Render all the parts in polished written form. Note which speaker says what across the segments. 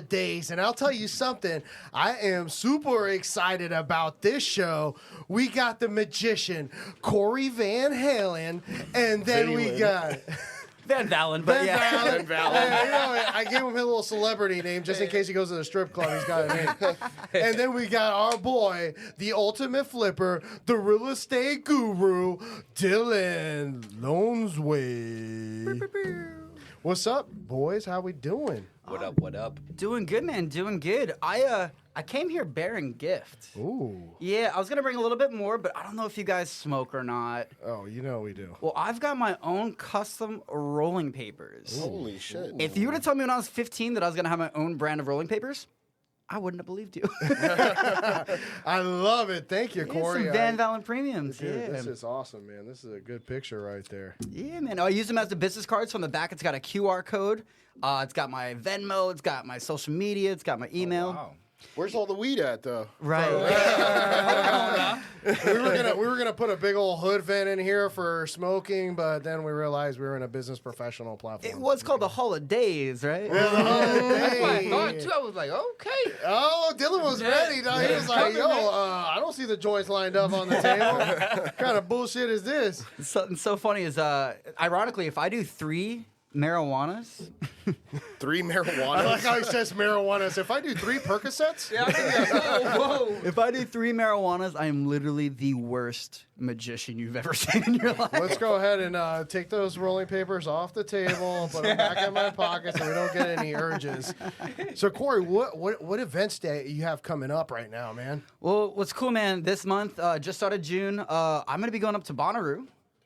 Speaker 1: Holidaze, and I'll tell you something. I am super excited about this show. We got the magician, Cory Van Valin, and then we got...
Speaker 2: Van Valin, but
Speaker 1: Van Valin. You know, I gave him a little celebrity name just in case he goes to the strip club. He's got a name. And then we got our boy, the ultimate flipper, the real estate guru, Dylan Lonesway. What's up, boys? How we doing?
Speaker 3: What up? What up?
Speaker 2: Doing good, man. Doing good. I came here bearing gift.
Speaker 1: Ooh.
Speaker 2: Yeah, I was gonna bring a little bit more, but I don't know if you guys smoke or not.
Speaker 1: Oh, you know we do.
Speaker 2: Well, I've got my own custom rolling papers.
Speaker 4: Holy shit.
Speaker 2: If you would have told me when I was 15 that I was gonna have my own brand of rolling papers, I wouldn't have believed you.
Speaker 1: I love it. Thank you, Cory.
Speaker 2: Some Van Valin premiums.
Speaker 1: Dude,
Speaker 2: yeah.
Speaker 1: this is awesome, man. This is a good picture right there.
Speaker 2: Yeah, man. I use them as the business cards. So on the back, it's got a QR code. It's got my Venmo. It's got my social media. It's got my email.
Speaker 3: Oh, wow.
Speaker 4: Where's all the weed at, though?
Speaker 2: Right.
Speaker 1: we were gonna put a big old hood vent in here for smoking, but then we realized we were in a business professional platform.
Speaker 2: It was called the Holidaze, right?
Speaker 1: Yeah, the
Speaker 3: That's what I
Speaker 1: holiday.
Speaker 3: thought too. I was like, okay.
Speaker 1: Oh, Dylan was ready. Though. He was like, "Yo, I don't see the joints lined up on the table. What kind of bullshit is this?"
Speaker 2: Something so funny is, ironically, if I do 3 marijuanas,
Speaker 4: 3 marijuana.
Speaker 1: I like how he says marijuana. If I do 3 Percocets,
Speaker 2: if I do 3 marijuanas, I am literally the worst magician you've ever seen in your life.
Speaker 1: let's go ahead and take those rolling papers off the table, put them back in my pocket so we don't get any urges. So, Cory, what events do you have coming up right now, man?
Speaker 2: Well, what's cool, man, this month, just started June, I'm going to be going up to Bonnaroo.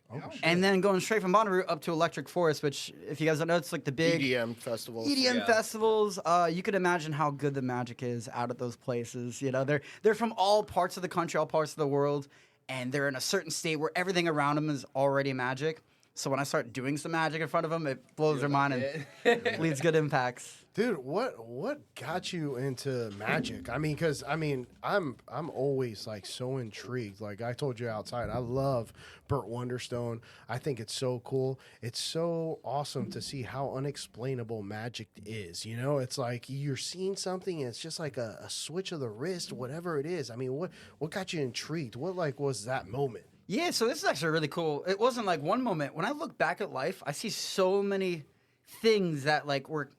Speaker 1: Oh,
Speaker 2: And then going straight from Bonnaroo up to Electric Forest, which, if you guys don't know, it's like the big
Speaker 4: EDM festivals.
Speaker 2: EDM festivals. You can imagine how good the magic is out at those places. You know, they're from all parts of the country, all parts of the world, and they're in a certain state where everything around them is already magic. So when I start doing some magic in front of them, it blows their mind and leaves good impacts.
Speaker 1: Dude, what got you into magic? I mean, because I'm always like so intrigued. Like I told you outside, I love Burt Wonderstone. I think it's so cool. It's so awesome to see how unexplainable magic is. You know, it's like you're seeing something, and it's just like a switch of the wrist, whatever it is. I mean, what got you intrigued? What like was that moment?
Speaker 2: Yeah, so this is actually really cool. It wasn't like one moment. When I look back at life, I see so many things that like were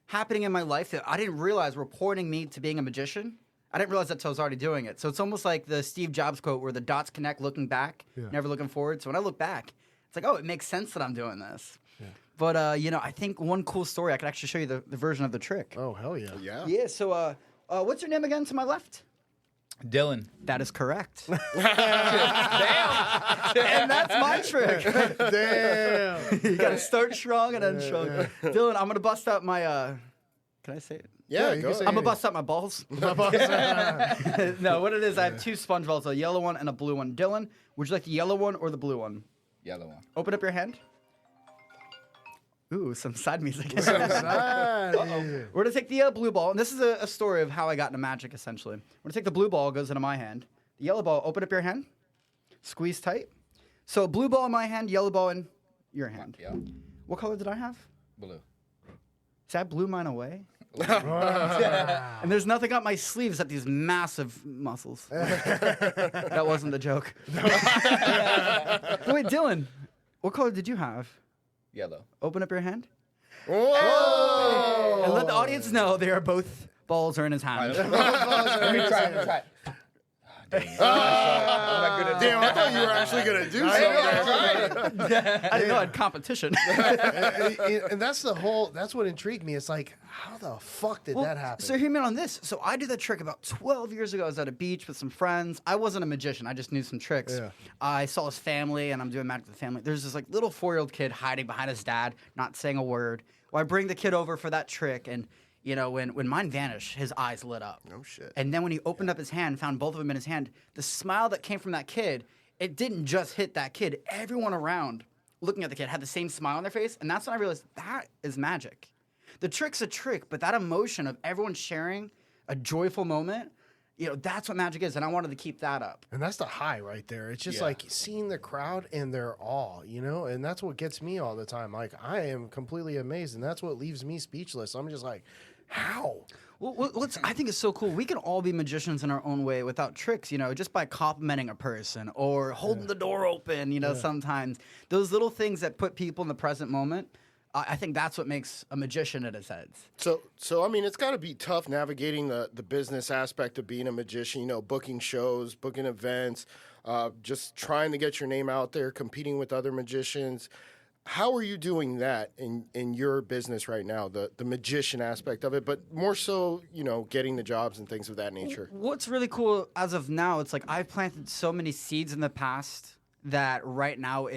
Speaker 2: happening in my life that I didn't realize were pointing me to being a magician. I didn't realize that until I was already doing it. So it's almost like the Steve Jobs quote where the dots connect looking back, never looking forward. So when I look back, it's like, oh, it makes sense that I'm doing this. Yeah. But, I think one cool story, I could actually show you the version of the trick.
Speaker 1: Oh, hell yeah.
Speaker 4: Yeah.
Speaker 2: Yeah, so what's your name again to my left?
Speaker 3: Dylan.
Speaker 2: That is correct.
Speaker 3: Damn.
Speaker 2: And that's my trick.
Speaker 1: Damn.
Speaker 2: You got to start strong and end strong. Dylan, I'm going to bust out my, can I say it?
Speaker 4: Yeah,
Speaker 1: you
Speaker 4: go
Speaker 1: can say
Speaker 4: ahead.
Speaker 2: I'm going to bust out my balls. No, what it is, I have 2 sponge balls, a yellow one and a blue one. Dylan, would you like the yellow one or the blue one?
Speaker 3: Yellow one.
Speaker 2: Open up your hand. Ooh, some side music.
Speaker 1: We're
Speaker 2: We're going to take the blue ball, and this is a story of how I got into magic, essentially. We're going to take the blue ball, goes into my hand. The yellow ball, open up your hand. Squeeze tight. So blue ball in my hand, yellow ball in your hand.
Speaker 3: Yeah.
Speaker 2: What color did I have?
Speaker 3: Blue.
Speaker 2: See, I blew mine away. And there's nothing up my sleeves except these massive muscles. That wasn't the joke. Wait, Dylan, what color did you have?
Speaker 3: Yellow.
Speaker 2: Open up your hand.
Speaker 4: Whoa!
Speaker 2: And let the audience know they are both balls are in his hand.
Speaker 3: Let me try. I'm not good at
Speaker 4: Damn, I thought you were actually going to do something.
Speaker 2: I didn't know I had competition.
Speaker 1: and that's what intrigued me. It's like, how the fuck did that happen?
Speaker 2: So hear me on this. So I did that trick about 12 years ago. I was at a beach with some friends. I wasn't a magician. I just knew some tricks.
Speaker 1: Yeah.
Speaker 2: I saw his family, and I'm doing magic with the family. There's this like little 4-year-old kid hiding behind his dad, not saying a word. Well, I bring the kid over for that trick, and when mine vanished, his eyes lit up.
Speaker 4: Oh, shit.
Speaker 2: And then when he opened up his hand, found both of them in his hand, the smile that came from that kid, it didn't just hit that kid. Everyone around looking at the kid had the same smile on their face, and that's when I realized that is magic. The trick's a trick, but that emotion of everyone sharing a joyful moment, that's what magic is, and I wanted to keep that up.
Speaker 1: And that's the high right there. It's just like seeing the crowd in their awe, and that's what gets me all the time. Like, I am completely amazed, and that's what leaves me speechless. I'm just like, how?
Speaker 2: What's I think is so cool. We can all be magicians in our own way without tricks, just by complimenting a person or holding the door open. Sometimes those little things that put people in the present moment. I think that's what makes a magician in a sense.
Speaker 4: So I mean, it's got to be tough navigating the business aspect of being a magician. Booking shows, booking events, just trying to get your name out there, competing with other magicians. How are you doing that in your business right now, the magician aspect of it, but more so, getting the jobs and things of that nature?
Speaker 2: What's really cool as of now, it's like I've planted so many seeds in the past that right now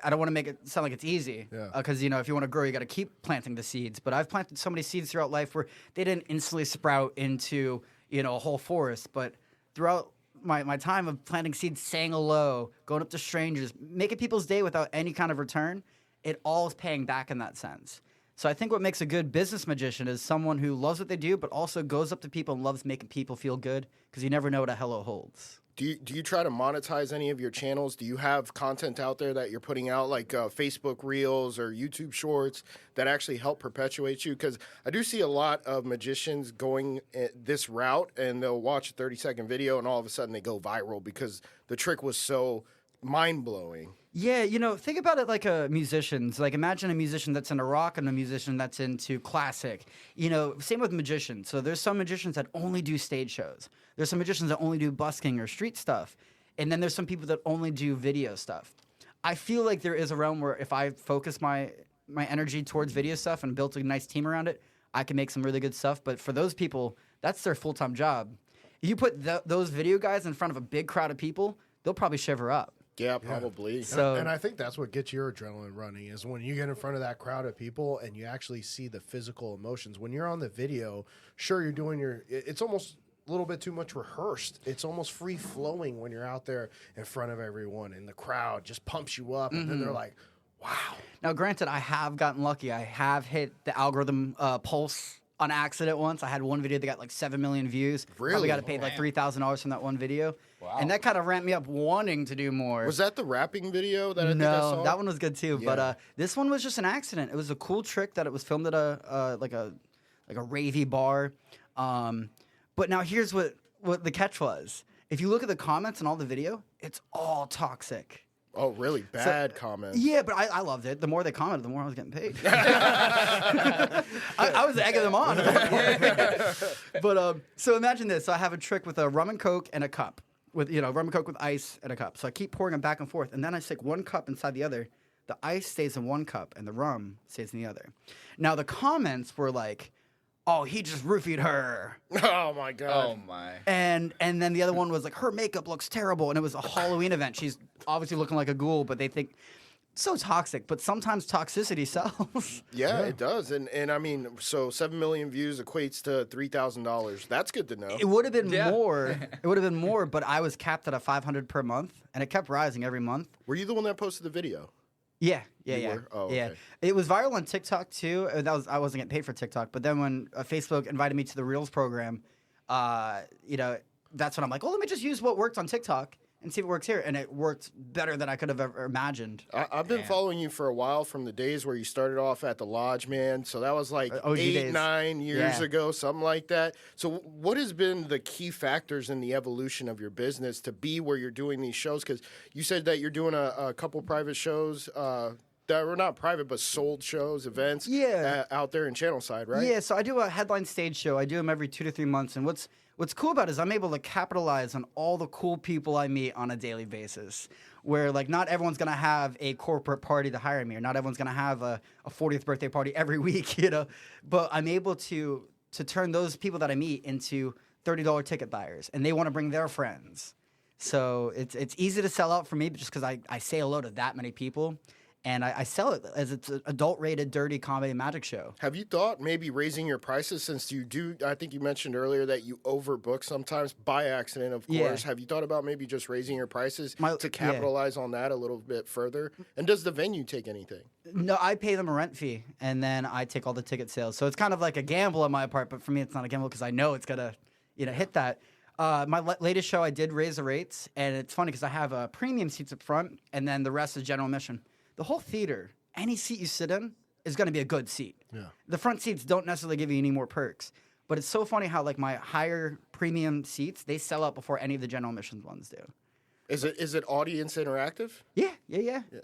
Speaker 2: I don't want to make it sound like it's easy. Because, if you want to grow, you got to keep planting the seeds. But I've planted so many seeds throughout life where they didn't instantly sprout into, a whole forest. But throughout my time of planting seeds, saying hello, going up to strangers, making people's day without any kind of return, it all is paying back in that sense. So I think what makes a good business magician is someone who loves what they do, but also goes up to people and loves making people feel good, because you never know what a hello holds.
Speaker 4: Do you try to monetize any of your channels? Do you have content out there that you're putting out, like Facebook Reels or YouTube Shorts, that actually help perpetuate you? Because I do see a lot of magicians going this route, and they'll watch a 30-second video, and all of a sudden they go viral because the trick was so mind-blowing.
Speaker 2: Yeah, think about it like a musician's. Like, imagine a musician that's into rock and a musician that's into classic. Same with magicians. So there's some magicians that only do stage shows. There's some magicians that only do busking or street stuff. And then there's some people that only do video stuff. I feel like there is a realm where if I focus my energy towards video stuff and built a nice team around it, I can make some really good stuff. But for those people, that's their full-time job. You put those video guys in front of a big crowd of people, they'll probably shiver up.
Speaker 4: Yeah, probably.
Speaker 2: So,
Speaker 1: and I think that's what gets your adrenaline running, is when you get in front of that crowd of people and you actually see the physical emotions. When you're on the video, sure, you're doing it's almost a little bit too much rehearsed. It's almost free flowing when you're out there in front of everyone, and the crowd just pumps you up, and then they're like, wow.
Speaker 2: Now, granted, I have gotten lucky. I have hit the algorithm pulse on accident once. I had one video that got like 7 million views.
Speaker 4: Really?
Speaker 2: Probably got paid like $3,000 from that one video.
Speaker 3: Wow.
Speaker 2: And that kind of ramped me up wanting to do more.
Speaker 4: Was that the rapping video that I think I saw?
Speaker 2: No, that one was good too.
Speaker 4: Yeah.
Speaker 2: But this one was just an accident. It was a cool trick that it was filmed at a ravey bar. But now here's what the catch was. If you look at the comments and all the video, it's all toxic.
Speaker 4: Oh, really? Bad comments.
Speaker 2: Yeah, but I loved it. The more they commented, the more I was getting paid. I was egging them on. But so imagine this. So I have a trick with a rum and Coke and a cup. With rum and Coke with ice and a cup. So I keep pouring them back and forth, and then I stick one cup inside the other. The ice stays in one cup, and the rum stays in the other. Now the comments were like, "Oh, he just roofied her."
Speaker 4: Oh my god.
Speaker 3: Oh my.
Speaker 2: And then the other one was like, her makeup looks terrible, and it was a Halloween event. She's obviously looking like a ghoul, but they think so toxic. But sometimes toxicity sells.
Speaker 4: Yeah, it does. And I mean, so 7 million views equates to $3,000. That's good to know.
Speaker 2: It would have been more. It would have been more, but I was capped at a 500 per month, and it kept rising every month.
Speaker 4: Were you the one that posted the video?
Speaker 2: Yeah.
Speaker 4: were? Oh,
Speaker 2: yeah.
Speaker 4: okay.
Speaker 2: It was viral on TikTok too. I wasn't getting paid for TikTok, but then when Facebook invited me to the Reels program, that's when I'm like, let me just use what worked on TikTok and see if it works here. And it worked better than I could have ever imagined.
Speaker 4: I've been following you for a while, from the days where you started off at the Lodge, man. So that was like
Speaker 2: OG
Speaker 4: 8,
Speaker 2: days.
Speaker 4: 9 years ago, something like that. So what has been the key factors in the evolution of your business to be where you're doing these shows? Because you said that you're doing a couple private shows that were not private, but sold shows, events out there in Channel Side, right?
Speaker 2: Yeah, so I do a headline stage show. I do them every 2 to 3 months. And what's cool about it is I'm able to capitalize on all the cool people I meet on a daily basis, where like not everyone's going to have a corporate party to hire me, or not everyone's going to have a 40th birthday party every week, but I'm able to turn those people that I meet into $30 ticket buyers, and they want to bring their friends. So it's easy to sell out for me just because I say hello to that many people. And I sell it as it's an adult-rated, dirty comedy magic show. Have
Speaker 4: you thought maybe raising your prices, since you do, I think you mentioned earlier that you overbook sometimes by accident, of course.
Speaker 2: Yeah.
Speaker 4: Have you thought about maybe just raising your prices to capitalize on that a little bit further? And does the venue take anything?
Speaker 2: No, I pay them a rent fee, and then I take all the ticket sales. So it's kind of like a gamble on my part, but for me it's not a gamble because I know it's going to hit that. My latest show, I did raise the rates, and it's funny because I have premium seats up front, and then the rest is general admission. The whole theater, any seat you sit in is going to be a good seat.
Speaker 1: Yeah.
Speaker 2: The front seats don't necessarily give you any more perks. But it's so funny how like my higher premium seats, they sell out before any of the general admissions ones do.
Speaker 4: Is it audience interactive?
Speaker 2: Yeah.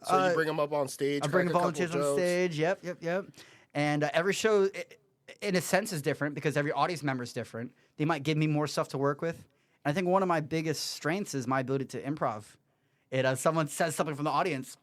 Speaker 4: So you bring them up on stage.
Speaker 2: I bring
Speaker 4: crack a couple
Speaker 2: volunteers on
Speaker 4: jokes?
Speaker 2: stage. Yep. And every show, in a sense, is different because every audience member is different. They might give me more stuff to work with. And I think one of my biggest strengths is my ability to improv. Someone says something from the audience,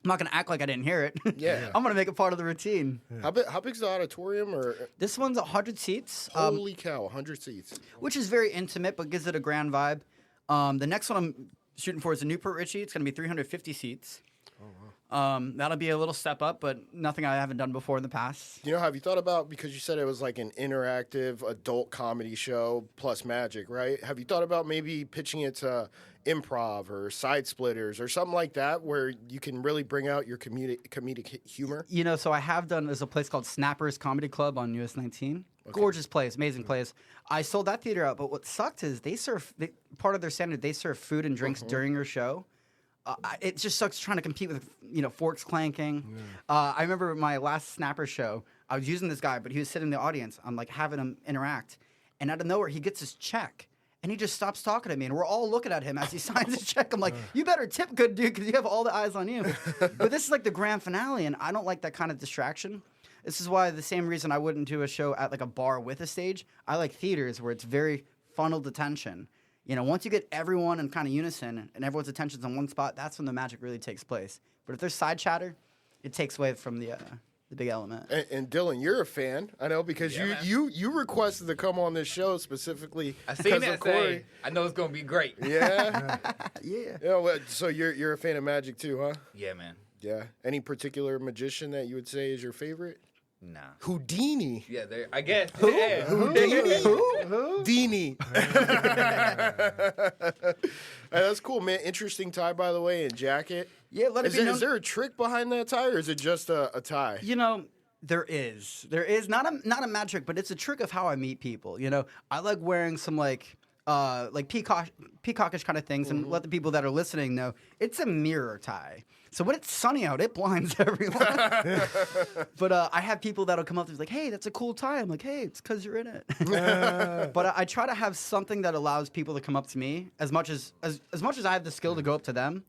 Speaker 2: I'm not going to act like I didn't hear it.
Speaker 4: Yeah.
Speaker 2: I'm going to make it part of the routine.
Speaker 4: How big's the auditorium? Or
Speaker 2: This one's 100 seats.
Speaker 4: holy cow, 100 seats.
Speaker 2: Which is very intimate, but gives it a grand vibe. The next one I'm shooting for is in Newport Richie. It's going to be 350 seats. Oh, wow. That'll be a little step up, but nothing I haven't done before in the past.
Speaker 4: Have you thought about, because you said it was like an interactive adult comedy show plus magic, right? Have you thought about maybe pitching it to improv or side splitters or something like that where you can really bring out your comedic humor?
Speaker 2: So I have done, there's a place called Snappers Comedy Club on US 19. Okay. Gorgeous place, amazing place. I sold that theater out, but what sucked is part of their standard, they serve food and drinks during your show. It just sucks trying to compete with, forks clanking. Yeah. I remember my last Snapper show, I was using this guy, but he was sitting in the audience. I'm like having him interact. And out of nowhere, he gets his check. And he just stops talking to me. And we're all looking at him as he signs his check. I'm like, you better tip good, dude, because you have all the eyes on you. But this is like the grand finale, and I don't like that kind of distraction. This is why the same reason I wouldn't do a show at like a bar with a stage. I like theaters where it's very funneled attention. Once you get everyone in kind of unison and everyone's attention's on one spot, that's when the magic really takes place. But if there's side chatter, it takes away from the big element.
Speaker 4: And Dylan, you're a fan, I know, because you requested to come on this show specifically.
Speaker 3: I seen
Speaker 4: because
Speaker 3: that
Speaker 4: of Cory.
Speaker 3: say, I know it's gonna be great.
Speaker 4: Yeah,
Speaker 2: yeah.
Speaker 4: So you're a fan of magic too, huh?
Speaker 3: Yeah, man.
Speaker 4: Yeah. Any particular magician that you would say is your favorite?
Speaker 3: Nah.
Speaker 4: Houdini.
Speaker 3: Yeah, I guess.
Speaker 4: Who?
Speaker 3: Yeah.
Speaker 4: Houdini. Who? Dini. That's cool, man. Interesting tie, by the way, and jacket.
Speaker 2: Yeah,
Speaker 4: Is there a trick behind that tie, or is it just a tie?
Speaker 2: There is not a mad trick, but it's a trick of how I meet people. I like wearing some like peacockish kind of things, and let the people that are listening know it's a mirror tie. So when it's sunny out, it blinds everyone. But I have people that'll come up to me like, "Hey, that's a cool tie." I'm like, "Hey, it's because you're in it." But I try to have something that allows people to come up to me as much as I have the skill to go up to them.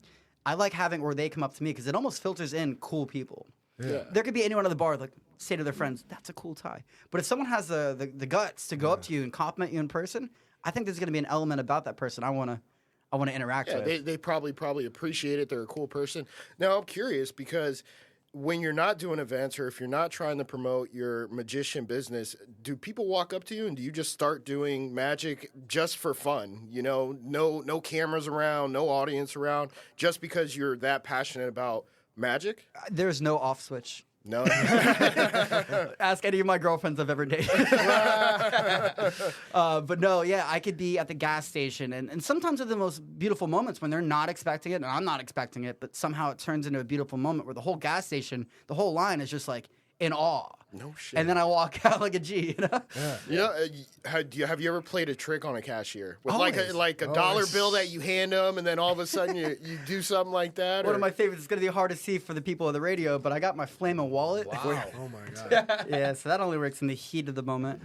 Speaker 2: I like having where they come up to me because it almost filters in cool people. Yeah. There could be anyone at the bar like say to their friends, "That's a cool tie." But if someone has the guts to go up to you and compliment you in person, I think there's going to be an element about that person I want to interact with.
Speaker 4: They probably appreciate it. They're a cool person. Now, I'm curious because when you're not doing events or if you're not trying to promote your magician business, do people walk up to you and do you just start doing magic just for fun? No cameras around, no audience around, just because you're that passionate about magic?
Speaker 2: There's no off switch.
Speaker 4: No.
Speaker 2: Ask any of my girlfriends I've ever dated. But no, yeah, I could be at the gas station, and sometimes are the most beautiful moments when they're not expecting it, and I'm not expecting it, but somehow it turns into a beautiful moment where the whole gas station, the whole line is just like in awe.
Speaker 4: No shit.
Speaker 2: And then I walk out like a G,
Speaker 4: Yeah. Have you ever played a trick on a cashier with
Speaker 2: Always.
Speaker 4: like a dollar bill that you hand them, and then all of a sudden you do something like that?
Speaker 2: One of my favorites. It's going to be hard to see for the people on the radio, but I got my flaming wallet.
Speaker 3: Wow.
Speaker 1: Oh my god.
Speaker 2: Yeah, so that only works in the heat of the moment.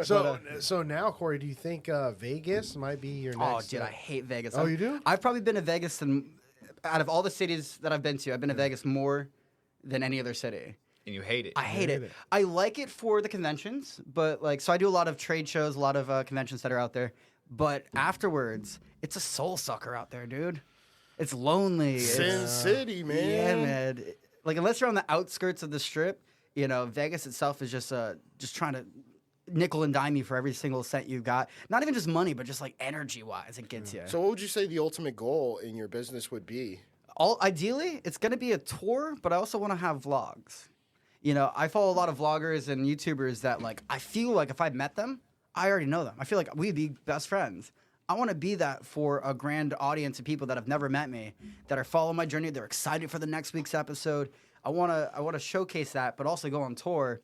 Speaker 1: So now, Cory, do you think Vegas might be your next?
Speaker 2: Oh, dude, I hate Vegas.
Speaker 1: Oh, you do?
Speaker 2: I've probably been to Vegas, and out of all the cities that I've been to, I've been to Vegas more than any other city.
Speaker 3: And you hate it.
Speaker 2: I hate it. I like it for the conventions, but so I do a lot of trade shows, a lot of conventions that are out there. But afterwards, it's a soul sucker out there, dude. It's lonely.
Speaker 4: Sin City, man.
Speaker 2: Yeah, man. Unless you're on the outskirts of the strip, Vegas itself is just trying to nickel and dime you for every single cent you've got. Not even just money, but just like energy-wise, it gets you.
Speaker 4: So what would you say the ultimate goal in your business would be?
Speaker 2: Ideally, it's going to be a tour, but I also want to have vlogs. I follow a lot of vloggers and YouTubers that, I feel like if I met them, I already know them. I feel like we'd be best friends. I want to be that for a grand audience of people that have never met me, that are following my journey. They're excited for the next week's episode. I want to showcase that, but also go on tour.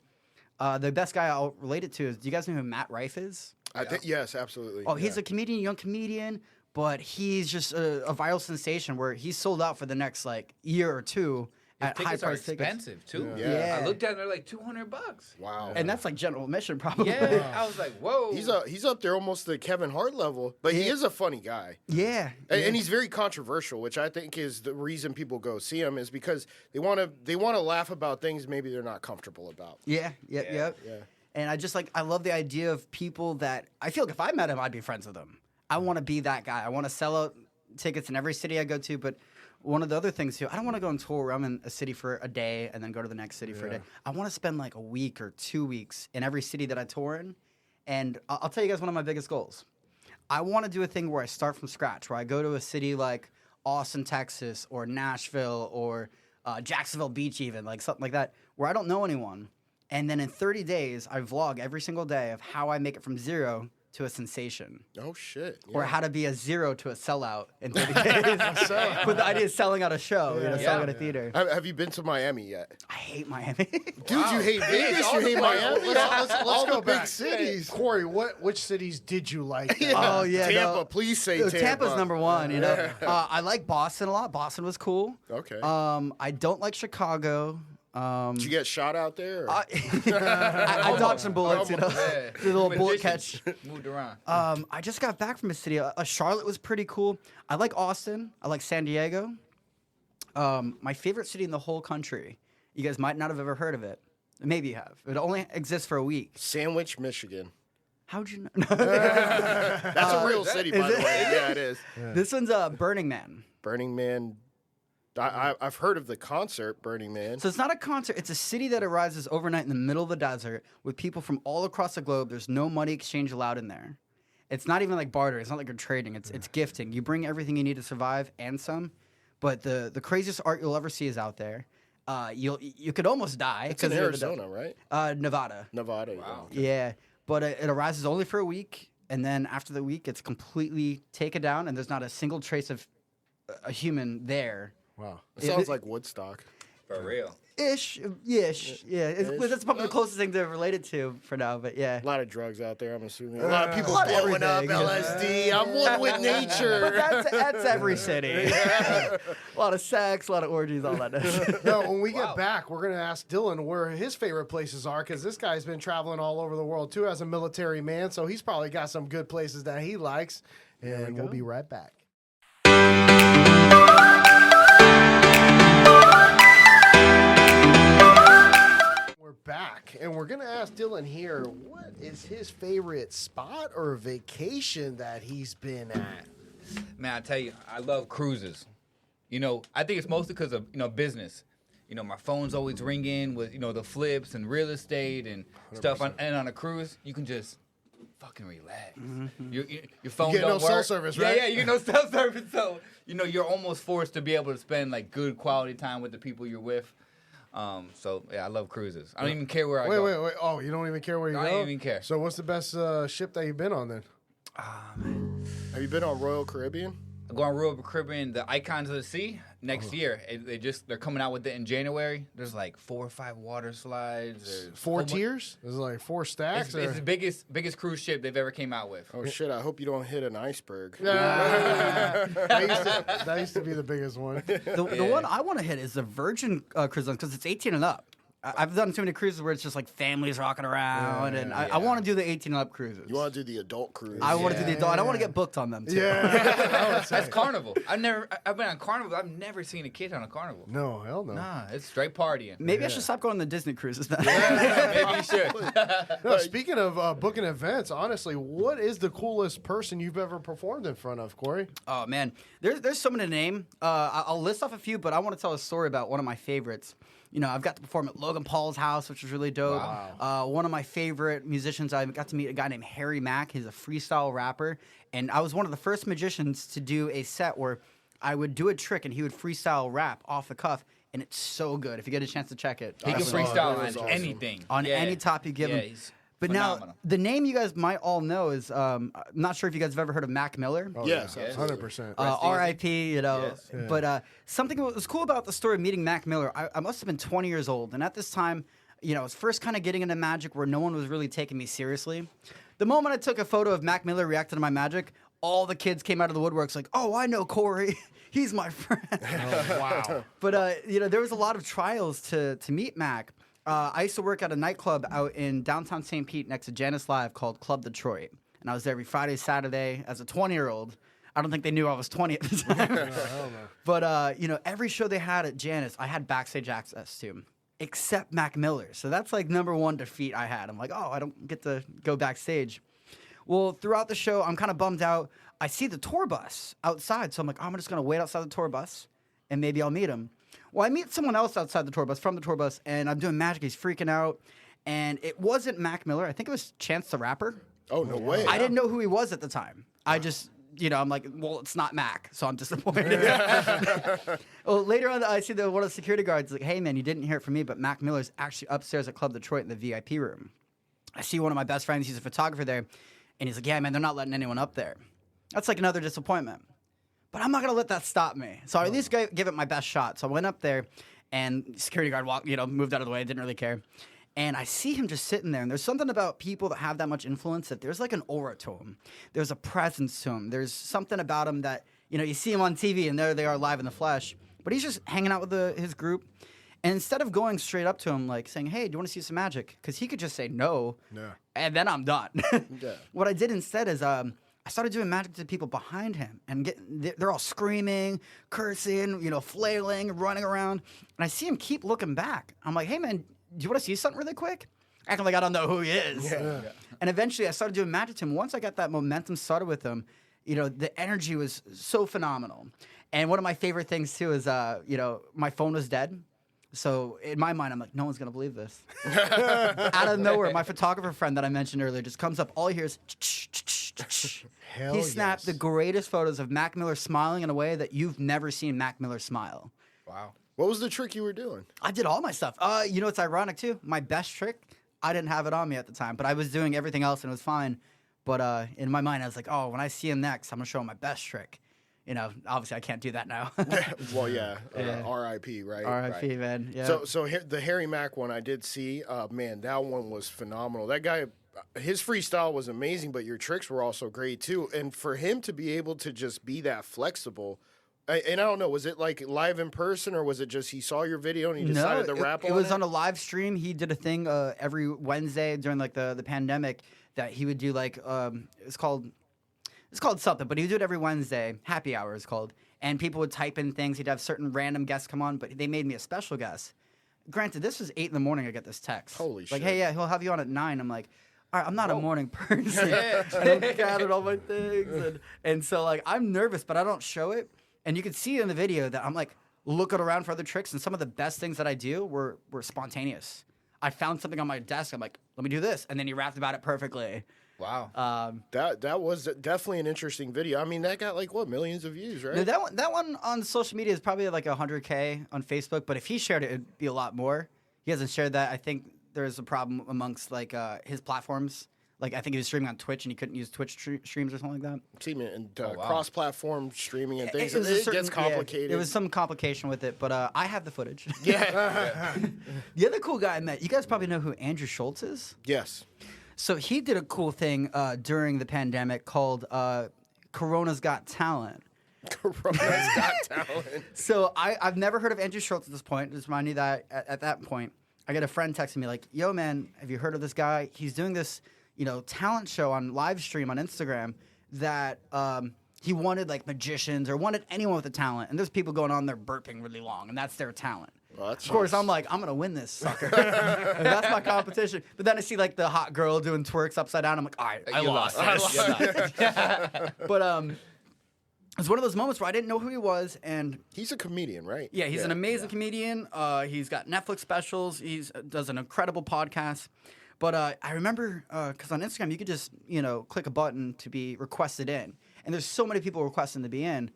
Speaker 2: The best guy I'll relate it to is, do you guys know who Matt Rife is?
Speaker 4: I think yes, absolutely.
Speaker 2: Oh, he's a comedian, young comedian, but he's just a viral sensation where he's sold out for the next year or two. at high
Speaker 3: Tickets are
Speaker 2: price tickets.
Speaker 3: expensive too.
Speaker 2: Yeah.
Speaker 3: I looked at it, they're like $200.
Speaker 4: Wow.
Speaker 2: And that's like general admission, probably.
Speaker 3: Yeah, I was like, whoa.
Speaker 4: He's up there almost to Kevin Hart level, but he is a funny guy.
Speaker 2: Yeah.
Speaker 4: And he's very controversial, which I think is the reason people go see him is because they want to laugh about things maybe they're not comfortable about.
Speaker 2: Yeah. And I love the idea of people that I feel like if I met him, I'd be friends with him. I want to be that guy. I want to sell out tickets in every city I go to. But one of the other things too, I don't want to go and tour around in a city for a day and then go to the next city for a day. I want to spend like a week or 2 weeks in every city that I tour in. And I'll tell you guys one of my biggest goals. I want to do a thing where I start from scratch, where I go to a city like Austin, Texas, or Nashville, or Jacksonville Beach even, like something like that, where I don't know anyone. And then in 30 days, I vlog every single day of how I make it from 0 to a sensation.
Speaker 4: Oh, shit. Yeah.
Speaker 2: Or how to be a 0 to a sellout in 30 days. But the idea is selling out a show, selling out a theater.
Speaker 4: Have you been to Miami yet?
Speaker 2: I hate Miami.
Speaker 4: Dude, you hate Vegas, you hate Miami.
Speaker 1: Let's
Speaker 4: All
Speaker 1: go
Speaker 4: the big
Speaker 1: back.
Speaker 4: cities.
Speaker 1: Corey, which cities did you like?
Speaker 2: Oh, yeah.
Speaker 4: Tampa,
Speaker 2: no.
Speaker 4: please say Tampa.
Speaker 2: Tampa's number one, you know. I like Boston a lot. Boston was cool.
Speaker 4: Okay.
Speaker 2: I don't like Chicago.
Speaker 4: Did you get shot out there? Or?
Speaker 2: I dodged some bullets, you know.
Speaker 3: Yeah.
Speaker 2: The little bullet catch.
Speaker 3: Moved around.
Speaker 2: I just got back from a city. Charlotte was pretty cool. I like Austin. I like San Diego. My favorite city in the whole country. You guys might not have ever heard of it. Maybe you have. It only exists for a week.
Speaker 4: Sandwich, Michigan.
Speaker 2: How'd you know?
Speaker 4: That's a real city, by the way. Yeah, it is.
Speaker 2: This one's Burning Man.
Speaker 4: Burning Man. I've heard of the concert, Burning Man.
Speaker 2: So it's not a concert. It's a city that arises overnight in the middle of the desert with people from all across the globe. There's no money exchange allowed in there. It's not even like barter. It's not like you're trading. It's gifting. You bring everything you need to survive and some. But the craziest art you'll ever see is out there. You could almost die.
Speaker 4: It's in Arizona, right?
Speaker 2: Nevada.
Speaker 4: Nevada.
Speaker 3: Wow.
Speaker 2: Yeah. But it arises only for a week. And then after the week, it's completely taken down. And there's not a single trace of a human there.
Speaker 1: Wow.
Speaker 4: It sounds like Woodstock.
Speaker 3: For real.
Speaker 2: Ish. Yeah. That's probably the closest thing to relate it to for now. But yeah.
Speaker 4: A lot of drugs out there, I'm assuming. A lot of people
Speaker 2: lot of
Speaker 4: blowing up
Speaker 2: everything.
Speaker 4: LSD. I'm one with nature.
Speaker 2: But that's every city. A lot of sex, a lot of orgies, all that.
Speaker 1: No, when we get back, we're going to ask Dylan where his favorite places are because this guy's been traveling all over the world too as a military man. So he's probably got some good places that he likes. And we'll be right back. We're back, and we're going to ask Dylan here, what is his favorite spot or vacation that he's been at?
Speaker 3: Man, I tell you, I love cruises. You know, I think it's mostly because of, business. You know, my phone's always ringing with, the flips and real estate and 100%. Stuff. And on a cruise, you can just fucking relax. Mm-hmm. Your phone
Speaker 1: you get
Speaker 3: don't
Speaker 1: no cell
Speaker 3: work.
Speaker 1: service, right?
Speaker 3: Yeah, you get no cell service. So, you're almost forced to be able to spend, like, good quality time with the people you're with. So, I love cruises. I don't even care where I go.
Speaker 1: Wait. Oh, you don't even care where you go?
Speaker 3: I don't even care.
Speaker 1: So what's the best ship that you've been on then?
Speaker 3: Man.
Speaker 4: Have you been on Royal Caribbean?
Speaker 3: I go on Royal Caribbean, the Icons of the Sea, next year. They're coming out with it in January. There's like 4 or 5 water slides.
Speaker 1: 4 tiers? Is it like 4 stacks?
Speaker 3: It's the biggest cruise ship they've ever came out with.
Speaker 4: Oh, shit. I hope you don't hit an iceberg.
Speaker 1: That used to be the biggest one.
Speaker 2: The one I want to hit is the Virgin cruise line because it's 18 and up. I've done too many cruises where it's just like families rocking around, I want to do the 18 and up cruises.
Speaker 4: You want to do the adult cruise?
Speaker 2: I want to do the adult. I don't want to get booked on them too.
Speaker 1: Yeah,
Speaker 3: that's Carnival. I've been on Carnival. I've never seen a kid on a Carnival.
Speaker 1: No, hell no.
Speaker 3: Nah, it's straight partying.
Speaker 2: Maybe I should stop going on the Disney cruises then.
Speaker 3: Maybe you should.
Speaker 1: No, speaking of booking events, honestly, what is the coolest person you've ever performed in front of, Corey?
Speaker 2: Oh man, there's so many to name. I'll list off a few, but I want to tell a story about one of my favorites. I've got to perform at Logan Paul's house, which was really dope. Wow. One of my favorite musicians, I got to meet a guy named Harry Mack. He's a freestyle rapper. And I was one of the first magicians to do a set where I would do a trick and he would freestyle rap off the cuff. And it's so good. If you get a chance to check it.
Speaker 3: He can freestyle on anything.
Speaker 2: On any top you give him. But
Speaker 3: phenomenal.
Speaker 2: Now, the name you guys might all know is, I'm not sure if you guys have ever heard of Mac Miller.
Speaker 1: Oh, yes, 100%.
Speaker 2: R.I.P.,
Speaker 3: Yes.
Speaker 2: Yeah. But something that was cool about the story of meeting Mac Miller, I must have been 20 years old. And at this time, I was first kind of getting into magic where no one was really taking me seriously. The moment I took a photo of Mac Miller reacting to my magic, all the kids came out of the woodworks like, oh, I know Cory. He's my friend.
Speaker 1: Oh, wow.
Speaker 2: But, there was a lot of trials to meet Mac. I used to work at a nightclub out in downtown St. Pete next to Janice Live called Club Detroit. And I was there every Friday, Saturday as a 20-year-old. I don't think they knew I was 20 at the time.
Speaker 1: No, hell no.
Speaker 2: But, every show they had at Janice, I had backstage access to, except Mac Miller. So that's like number one defeat I had. I'm like, oh, I don't get to go backstage. Well, throughout the show, I'm kind of bummed out. I see the tour bus outside. So I'm like, oh, I'm just going to wait outside the tour bus, and maybe I'll meet him. Well, I meet someone else outside the tour bus, from the tour bus, and I'm doing magic. He's freaking out. And it wasn't Mac Miller. I think it was Chance the Rapper.
Speaker 4: Oh, no way.
Speaker 2: I didn't know who he was at the time. I just, I'm like, well, it's not Mac, so I'm disappointed. Well, later on, I see one of the security guards like, hey, man, you didn't hear it from me, but Mac Miller's actually upstairs at Club Detroit in the VIP room. I see one of my best friends. He's a photographer there. And he's like, yeah, man, they're not letting anyone up there. That's like another disappointment. But I'm not going to let that stop me. So I at least give it my best shot. So I went up there, and the security guard moved out of the way. Didn't really care. And I see him just sitting there. And there's something about people that have that much influence that there's like an aura to him. There's a presence to him. There's something about him that, you see him on TV, and there they are live in the flesh. But he's just hanging out with his group. And instead of going straight up to him, like saying, hey, do you want to see some magic? Because he could just say no, and then I'm done.
Speaker 4: Yeah.
Speaker 2: What I did instead is I started doing magic to people behind him. And they're all screaming, cursing, flailing, running around. And I see him keep looking back. I'm like, hey, man, do you want to see something really quick? Acting like I don't know who he is. Yeah. And eventually I started doing magic to him. Once I got that momentum started with him, the energy was so phenomenal. And one of my favorite things, too, is, my phone was dead. So in my mind, I'm like, no one's going to believe this. Out of nowhere, my photographer friend that I mentioned earlier just comes up. All he hears is he snapped the greatest photos of Mac Miller smiling in a way that you've never seen Mac Miller smile.
Speaker 4: Wow. What was the trick you were doing?
Speaker 2: I did all my stuff. It's ironic, too. My best trick, I didn't have it on me at the time, but I was doing everything else, and it was fine. But in my mind, I was like, oh, when I see him next, I'm going to show him my best trick. Obviously I can't do that now.
Speaker 4: Well, yeah. R.I.P., right?
Speaker 2: R.I.P.,
Speaker 4: right.
Speaker 2: man. Yeah.
Speaker 4: So the Harry Mack one I did see, man, that one was phenomenal. That guy, his freestyle was amazing, but your tricks were also great, too. And for him to be able to just be that flexible, and I don't know, was it like live in person, or was it just he saw your video and he decided to rap on it?
Speaker 2: It was on a live stream. He did a thing every Wednesday during like the pandemic that he would do like, it's called something, but he would do it every Wednesday. Happy Hour is called. And people would type in things. He'd have certain random guests come on, but they made me a special guest. Granted, this was 8 in the morning. I get this text.
Speaker 4: Holy shit.
Speaker 2: Like, hey, yeah, he'll have you on at 9. I'm like, all right, I'm not a morning person. I gathered all my things. And so, like, I'm nervous, but I don't show it. And you can see in the video that I'm, like, looking around for other tricks. And some of the best things that I do were spontaneous. I found something on my desk. I'm like, let me do this. And then he rapped about it perfectly.
Speaker 3: Wow.
Speaker 4: That was definitely an interesting video. I mean, that got like millions of views, right?
Speaker 2: No, that one on social media is probably like 100K on Facebook, but if he shared it, it'd be a lot more. He hasn't shared that. I think there's a problem amongst like his platforms. Like I think he was streaming on Twitch and he couldn't use Twitch streams or something like that.
Speaker 4: And cross-platform streaming and things. It gets complicated.
Speaker 2: There was some complication with it, but I have the footage.
Speaker 4: Yeah.
Speaker 2: The other cool guy I met, you guys probably know who Andrew Schultz is?
Speaker 4: Yes.
Speaker 2: So he did a cool thing during the pandemic called Corona's Got Talent.
Speaker 4: Corona's Got Talent.
Speaker 2: So I've never heard of Andrew Schultz at this point. Just remind you that at that point, I get a friend texting me like, yo, man, have you heard of this guy? He's doing this, talent show on live stream on Instagram that he wanted like magicians or wanted anyone with a talent. And there's people going on there burping really long, and that's their talent. Well, of course, I'm like, I'm going to win this sucker. And that's my competition. But then I see, like, the hot girl doing twerks upside down. I'm like, all right, I lost. But it's one of those moments where I didn't know who he was. And
Speaker 4: he's a comedian, right?
Speaker 2: Yeah, he's an amazing comedian. He's got Netflix specials. He does an incredible podcast. But I remember, because on Instagram, you could just, click a button to be requested in. And there's so many people requesting to be in.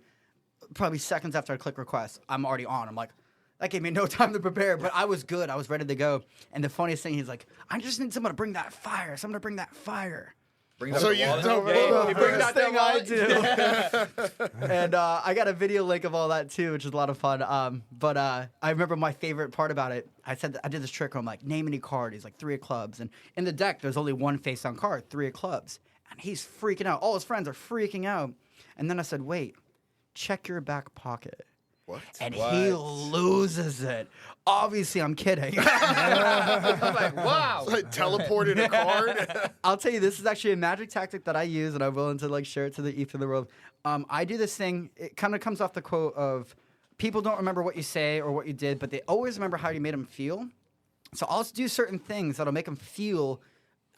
Speaker 2: Probably seconds after I click request, I'm already on. I'm like, that gave me no time to prepare, but I was good. I was ready to go. And the funniest thing, he's like, I just need someone to bring that fire. Someone to bring that fire.
Speaker 3: Bring that thing
Speaker 2: I do. And I got a video link of all that too, which is a lot of fun. But I remember my favorite part about it. I did this trick where I'm like, name any card. He's like 3 of clubs. And in the deck, there's only one face-down card, 3 of clubs. And he's freaking out. All his friends are freaking out. And then I said, wait, check your back pocket.
Speaker 4: What?
Speaker 2: And he loses it. Obviously, I'm kidding.
Speaker 3: I'm like, wow.
Speaker 4: It's like teleported a card.
Speaker 2: I'll tell you, this is actually a magic tactic that I use, and I'm willing to like share it to the ether of the world. I do this thing. It kind of comes off the quote of, people don't remember what you say or what you did, but they always remember how you made them feel. So I'll do certain things that'll make them feel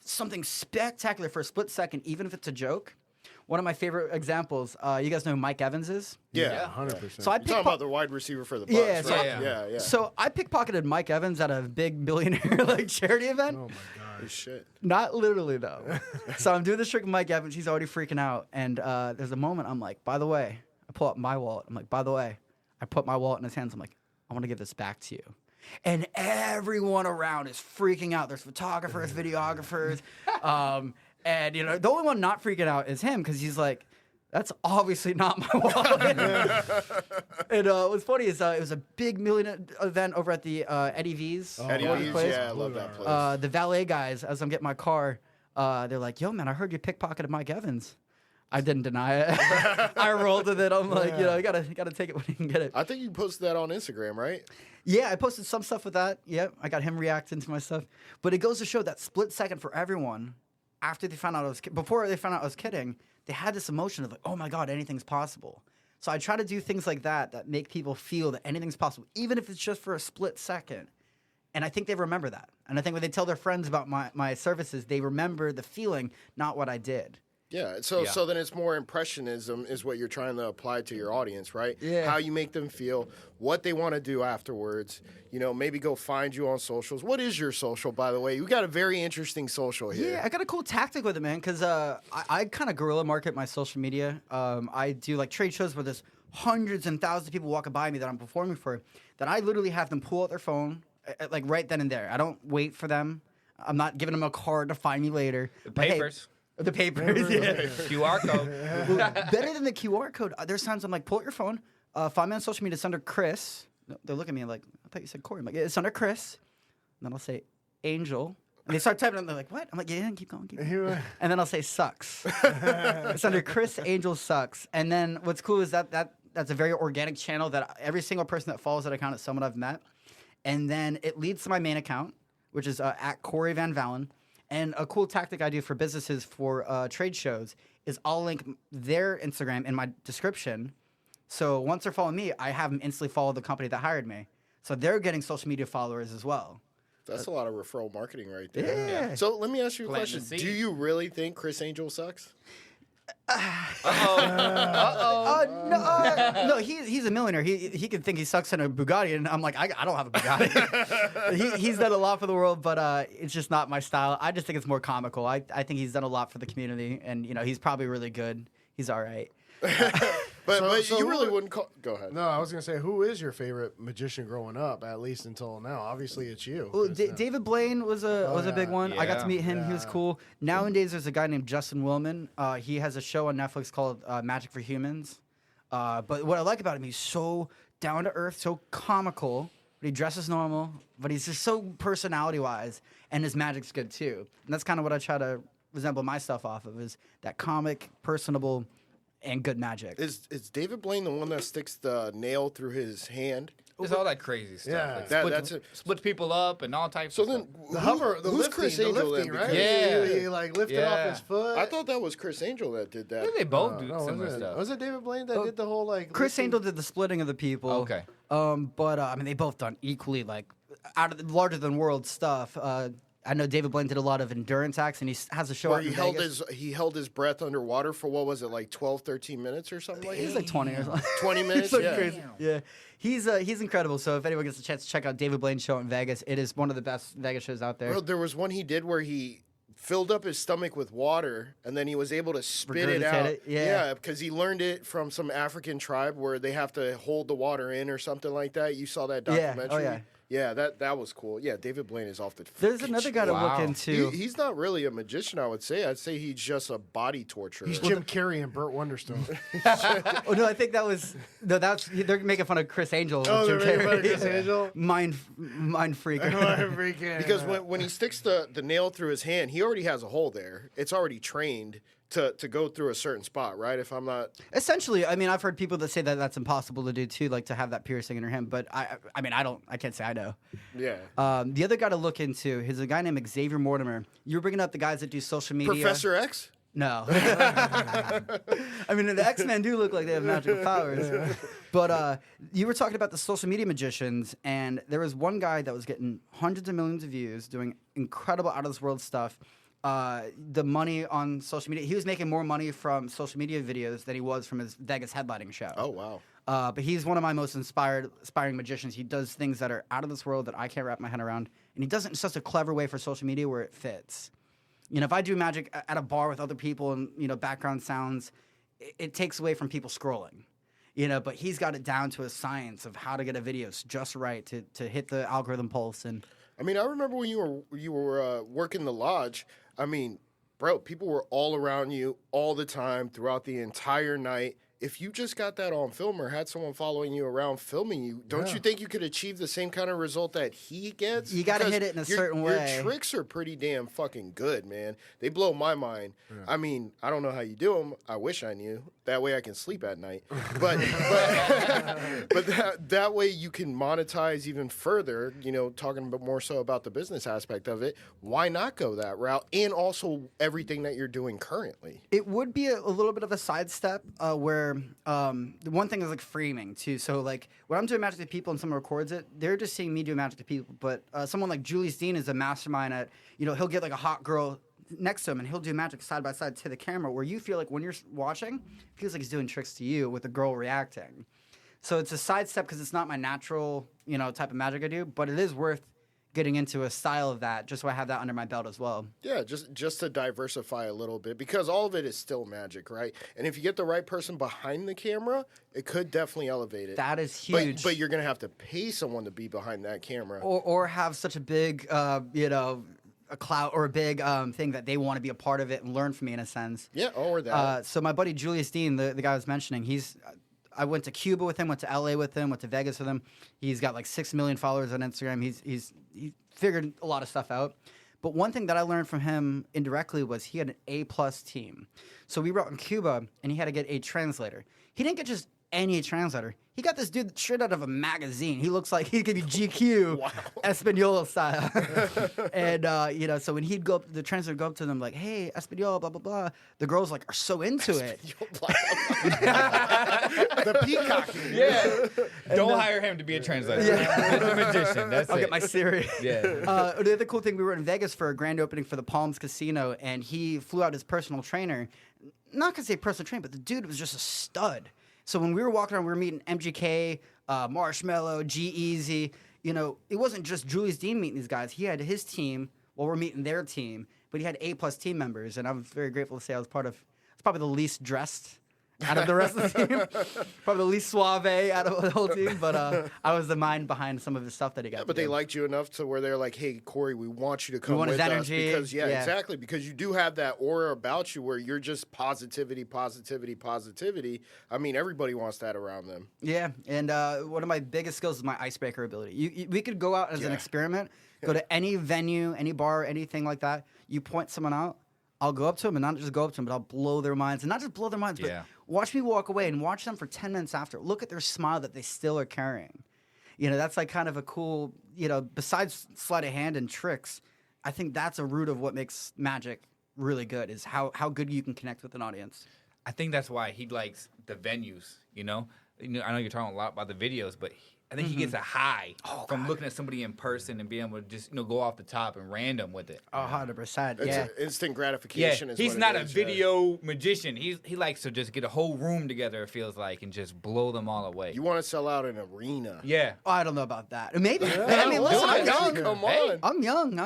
Speaker 2: something spectacular for a split second, even if it's a joke. One of my favorite examples, you guys know who Mike Evans is?
Speaker 4: Yeah,
Speaker 1: 100%.
Speaker 2: So I
Speaker 4: You're talking about the wide receiver for the Bucks,
Speaker 2: Yeah, so
Speaker 4: right?
Speaker 3: I-
Speaker 4: Yeah.
Speaker 2: So I pickpocketed Mike Evans at a big billionaire like charity event.
Speaker 1: Oh my god.
Speaker 4: Oh, shit.
Speaker 2: Not literally though. So I'm doing this trick with Mike Evans. He's already freaking out, and there's a moment I'm like, by the way, I pull out my wallet. I'm like, by the way, I put my wallet in his hands. I'm like, I want to give this back to you. And everyone around is freaking out. There's photographers, videographers, and you know the only one not freaking out is him because he's like, that's obviously not my wallet. And what's funny is it was a big million event over at the Eddie V's.
Speaker 4: Eddie
Speaker 2: Warrior
Speaker 4: V's,
Speaker 2: place.
Speaker 4: yeah, I love that place.
Speaker 2: The valet guys, as I'm getting my car, they're like, yo, man, I heard you pickpocketed Mike Evans. I didn't deny it. I rolled with it. I'm like, you know, you gotta take it when you can get it.
Speaker 4: I think you posted that on Instagram, right?
Speaker 2: Yeah, I posted some stuff with that. Yep, I got him reacting to my stuff. But it goes to show that split second for everyone, after they found out before they found out I was kidding, they had this emotion of like, oh my God, anything's possible. So I try to do things like that make people feel that anything's possible, even if it's just for a split second. And I think they remember that. And I think when they tell their friends about my services, they remember the feeling, not what I did.
Speaker 4: Yeah. So then it's more impressionism is what you're trying to apply to your audience, right?
Speaker 2: Yeah.
Speaker 4: How you make them feel, what they want to do afterwards. You know, maybe go find you on socials. What is your social, by the way? You got a very interesting social here.
Speaker 2: Yeah, I got a cool tactic with it, man, because I kind of guerrilla market my social media. I do like trade shows where there's hundreds and thousands of people walking by me that I'm performing for, that I literally have them pull out their phone, like right then and there. I don't wait for them. I'm not giving them a card to find me later.
Speaker 3: The
Speaker 2: But, hey,
Speaker 3: papers.
Speaker 2: the papers, yeah.
Speaker 3: QR code.
Speaker 2: Better than the QR code. There's times I'm like, pull out your phone, find me on social media. It's under Chris. No, they're looking at me like, I thought you said Cory. I'm like, yeah, it's under Chris. And then I'll say Angel. And they start typing, and they're like, what? I'm like, yeah, keep going, keep going. And then I'll say Sucks. It's under Chris Angel Sucks. And then what's cool is that's a very organic channel that every single person that follows that account is someone I've met. And then it leads to my main account, which is at Cory Van Valin. And a cool tactic I do for businesses for trade shows is I'll link their Instagram in my description. So once they're following me, I have them instantly follow the company that hired me. So they're getting social media followers as well.
Speaker 4: That's a lot of referral marketing right there.
Speaker 2: Yeah.
Speaker 4: So let me ask you a
Speaker 3: Planting
Speaker 4: question.
Speaker 3: the seed.
Speaker 4: Do you really think Chris Angel sucks?
Speaker 2: No, he's a millionaire. He can think he sucks in a Bugatti, and I'm like, I don't have a Bugatti. He's done a lot for the world, but it's just not my style. I just think it's more comical. I think he's done a lot for the community, and you know, he's probably really good. He's all right.
Speaker 4: But
Speaker 1: So
Speaker 4: you
Speaker 1: who
Speaker 4: really
Speaker 1: would-
Speaker 4: wouldn't call. Go ahead.
Speaker 1: No, I was gonna say, who is your favorite magician growing up? At least until now. Obviously, it's you.
Speaker 2: Well,
Speaker 1: 'cause,
Speaker 2: David Blaine was a big
Speaker 1: yeah.
Speaker 2: one. I got to
Speaker 3: Yeah.
Speaker 2: meet him. He was
Speaker 1: Yeah.
Speaker 2: cool. Nowadays, there's a guy named Justin Willman. He has a show on Netflix called Magic for Humans. But what I like about him, he's so down to earth, so comical. But he dresses normal, but he's just so personality-wise, and his magic's good too. And that's kind of what I try to resemble my stuff off of, is that comic, personable, and good magic.
Speaker 4: Is David Blaine the one that sticks the nail through his hand?
Speaker 3: There's all that crazy stuff.
Speaker 1: Yeah.
Speaker 3: Like
Speaker 4: That's it.
Speaker 3: splits people up and all types
Speaker 4: So
Speaker 3: of
Speaker 4: then,
Speaker 3: stuff.
Speaker 1: the hover, the
Speaker 4: who's
Speaker 1: lifting,
Speaker 4: Chris
Speaker 1: the
Speaker 4: Angel
Speaker 1: lifting,
Speaker 4: then?
Speaker 1: right?
Speaker 3: Yeah.
Speaker 1: He like lifted off
Speaker 3: Yeah.
Speaker 1: his foot.
Speaker 4: I thought that was Chris Angel that did that.
Speaker 3: Yeah, they both do
Speaker 1: No,
Speaker 3: similar
Speaker 1: was it,
Speaker 3: stuff.
Speaker 1: Was it David Blaine that did the whole like?
Speaker 2: Chris
Speaker 1: lifting?
Speaker 2: Angel did the splitting of the people.
Speaker 3: Okay.
Speaker 2: But I mean, they both done equally like out of the larger than world stuff. I know David Blaine did a lot of endurance acts, and he has a show
Speaker 4: Where
Speaker 2: out
Speaker 4: he
Speaker 2: in
Speaker 4: held
Speaker 2: Vegas.
Speaker 4: his breath underwater for what was it, like 12, 13 minutes or something like
Speaker 2: He's
Speaker 4: that?
Speaker 2: like 20 or something.
Speaker 4: 20 minutes,
Speaker 2: Something
Speaker 4: yeah.
Speaker 2: crazy. Yeah, he's incredible. So if anyone gets a chance to check out David Blaine's show in Vegas, it is one of the best Vegas shows out there.
Speaker 4: Bro, there was one he did where he filled up his stomach with water and then he was able to spit it
Speaker 2: Regurgitate
Speaker 4: out.
Speaker 2: it, yeah.
Speaker 4: because he learned it from some African tribe where they have to hold the water in or something like that. You saw that
Speaker 2: Yeah.
Speaker 4: documentary?
Speaker 2: Oh, yeah.
Speaker 4: Yeah, that was cool. Yeah, David Blaine is off the.
Speaker 2: There's
Speaker 4: fucking
Speaker 2: another guy to
Speaker 3: Wow.
Speaker 2: look into.
Speaker 4: He's not really a magician, I would say. I'd say he's just a body torturer.
Speaker 1: He's Jim Carrey and Burt Wonderstone.
Speaker 2: Oh no, I think that's they're making fun of Chris Angel.
Speaker 1: Oh,
Speaker 2: Jim
Speaker 1: they're making fun of
Speaker 2: Carrey.
Speaker 1: Chris Angel?
Speaker 2: Mind freak.
Speaker 4: Because when he sticks the nail through his hand, he already has a hole there. It's already trained to go through a certain spot, right? If I'm not
Speaker 2: Essentially, I mean, I've heard people that say that that's impossible to do too, like to have that piercing in your hand. But I mean, I can't say I know.
Speaker 4: yeah.
Speaker 2: The other guy to look into is a guy named Xavier Mortimer. You were bringing up the guys that do social media.
Speaker 4: Professor X?
Speaker 2: No. I mean, the X-Men do look like they have magical powers. But you were talking about the social media magicians, and there was one guy that was getting hundreds of millions of views, doing incredible out-of-this-world stuff. The money on social media, he was making more money from social media videos than he was from his Vegas headlining show.
Speaker 4: Oh, wow.
Speaker 2: But he's one of my most inspiring magicians. He does things that are out of this world that I can't wrap my head around, and he does it in such a clever way for social media where it fits. You know, if I do magic at a bar with other people and, you know, background sounds, it takes away from people scrolling. You know, but he's got it down to a science of how to get a video just right to hit the algorithm pulse. And
Speaker 4: I mean, I remember when you were working the lodge. I mean, bro, people were all around you all the time throughout the entire night. If you just got that on film or had someone following you around filming you, don't you think you could achieve the same kind of result that he gets?
Speaker 2: You got to hit it in a certain way.
Speaker 4: Your tricks are pretty damn fucking good, man. They blow my mind. Yeah. I mean, I don't know how you do them. I wish I knew. That way I can sleep at night. But that way you can monetize even further, you know, talking about more so about the business aspect of it. Why not go that route? And also everything that you're doing currently.
Speaker 2: It would be a little bit of a sidestep where the one thing is like framing too. So like when I'm doing magic to people and someone records it, they're just seeing me do magic to people. But someone like Julius Dean is a mastermind at, you know, he'll get like a hot girl next to him and he'll do magic side by side to the camera where you feel like when you're watching, it feels like he's doing tricks to you with the girl reacting. So it's a sidestep because it's not my natural, you know, type of magic I do, but it is worth getting into a style of that just so I have that under my belt as well.
Speaker 4: Yeah, just to diversify a little bit because all of it is still magic, right? And if you get the right person behind the camera, it could definitely elevate it.
Speaker 2: That is huge.
Speaker 4: But you're going to have to pay someone to be behind that camera.
Speaker 2: Or have such a big, you know, a clout or a big thing that they want to be a part of it and learn from me in a sense.
Speaker 4: Yeah, or that.
Speaker 2: So my buddy Julius Dean, the guy I was mentioning, I went to Cuba with him, went to LA with him, went to Vegas with him. He's got like 6 million followers on Instagram. He figured a lot of stuff out. But one thing that I learned from him indirectly was he had an A+ team. So we were out in Cuba and he had to get a translator. He didn't get just any translator. He got this dude straight out of a magazine. He looks like he could be GQ, wow. Espanol style. And, you know, so when he'd go up, the translator would go up to them like, hey, Espanol, blah, blah, blah. The girls, like, are so into it.
Speaker 1: The peacocking.
Speaker 3: Yeah. Don't hire him to be a translator. Yeah. He's a magician. That's
Speaker 2: I'll
Speaker 3: it.
Speaker 2: get my Siri.
Speaker 3: Yeah.
Speaker 2: The other cool thing, we were in Vegas for a grand opening for the Palms Casino, and he flew out his personal trainer. Not going to say personal trainer, but the dude was just a stud. So when we were walking around, we were meeting MGK, Marshmello, G-Eazy. You know, it wasn't just Julius Dean meeting these guys. He had his team while we're meeting their team, but he had A+ team members, and I'm very grateful to say I was probably the least dressed out of the rest of the team. Probably the least suave out of the whole team, but I was the mind behind some of the stuff that he got.
Speaker 4: Yeah, but they liked you enough to where they're like, hey, Corey, we want you to come
Speaker 2: with
Speaker 4: with
Speaker 2: his
Speaker 4: us.
Speaker 2: energy.
Speaker 4: Because, exactly. Because you do have that aura about you where you're just positivity. I mean, everybody wants that around them.
Speaker 2: Yeah, and one of my biggest skills is my icebreaker ability. We could go out as an experiment, go to any venue, any bar, anything like that. You point someone out, I'll go up to them, and not just go up to them, but I'll blow their minds. And not just blow their minds, but watch me walk away and watch them for 10 minutes after. Look at their smile that they still are carrying. You know, that's like kind of a cool, you know, besides sleight of hand and tricks, I think that's a root of what makes magic really good is how good you can connect with an audience.
Speaker 3: I think that's why he likes the venues, you know? I know you're talking a lot about the videos, but I think he gets a high from looking at somebody in person and being able to just, you know, go off the top and random with it.
Speaker 2: 100%.
Speaker 4: It's
Speaker 2: Yeah.
Speaker 4: instant gratification.
Speaker 3: Yeah,
Speaker 4: Is
Speaker 3: he's
Speaker 4: what
Speaker 3: not
Speaker 4: it
Speaker 3: a
Speaker 4: is,
Speaker 3: video magician. He likes to just get a whole room together, it feels like, and just blow them all away.
Speaker 4: You want to sell out an arena.
Speaker 3: Yeah.
Speaker 2: Oh, I don't know about that. Maybe. I mean, listen, I'm young.
Speaker 4: Come on.
Speaker 2: I'm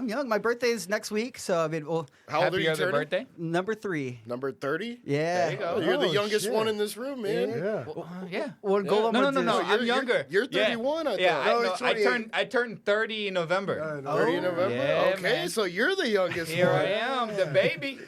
Speaker 2: young. My birthday's next week, so I mean, well,
Speaker 4: How old are you
Speaker 3: Happy other
Speaker 4: turning?
Speaker 3: birthday?
Speaker 2: number 3.
Speaker 4: Number 30?
Speaker 2: Yeah.
Speaker 3: There you go.
Speaker 4: Oh, you're the
Speaker 1: Oh,
Speaker 4: youngest
Speaker 1: shit.
Speaker 4: one in this room, man.
Speaker 1: Yeah.
Speaker 3: Yeah.
Speaker 2: One goal
Speaker 3: No,
Speaker 2: I'm
Speaker 3: I'm younger.
Speaker 4: You're 31, I
Speaker 3: Yeah,
Speaker 4: thought.
Speaker 1: No,
Speaker 3: I,
Speaker 1: he's
Speaker 3: know.
Speaker 1: 28.
Speaker 3: I turned 30 in November.
Speaker 4: 30 in November?
Speaker 3: yeah,
Speaker 4: okay,
Speaker 3: man.
Speaker 4: so you're the youngest
Speaker 3: Here
Speaker 4: one.
Speaker 3: I am, the baby.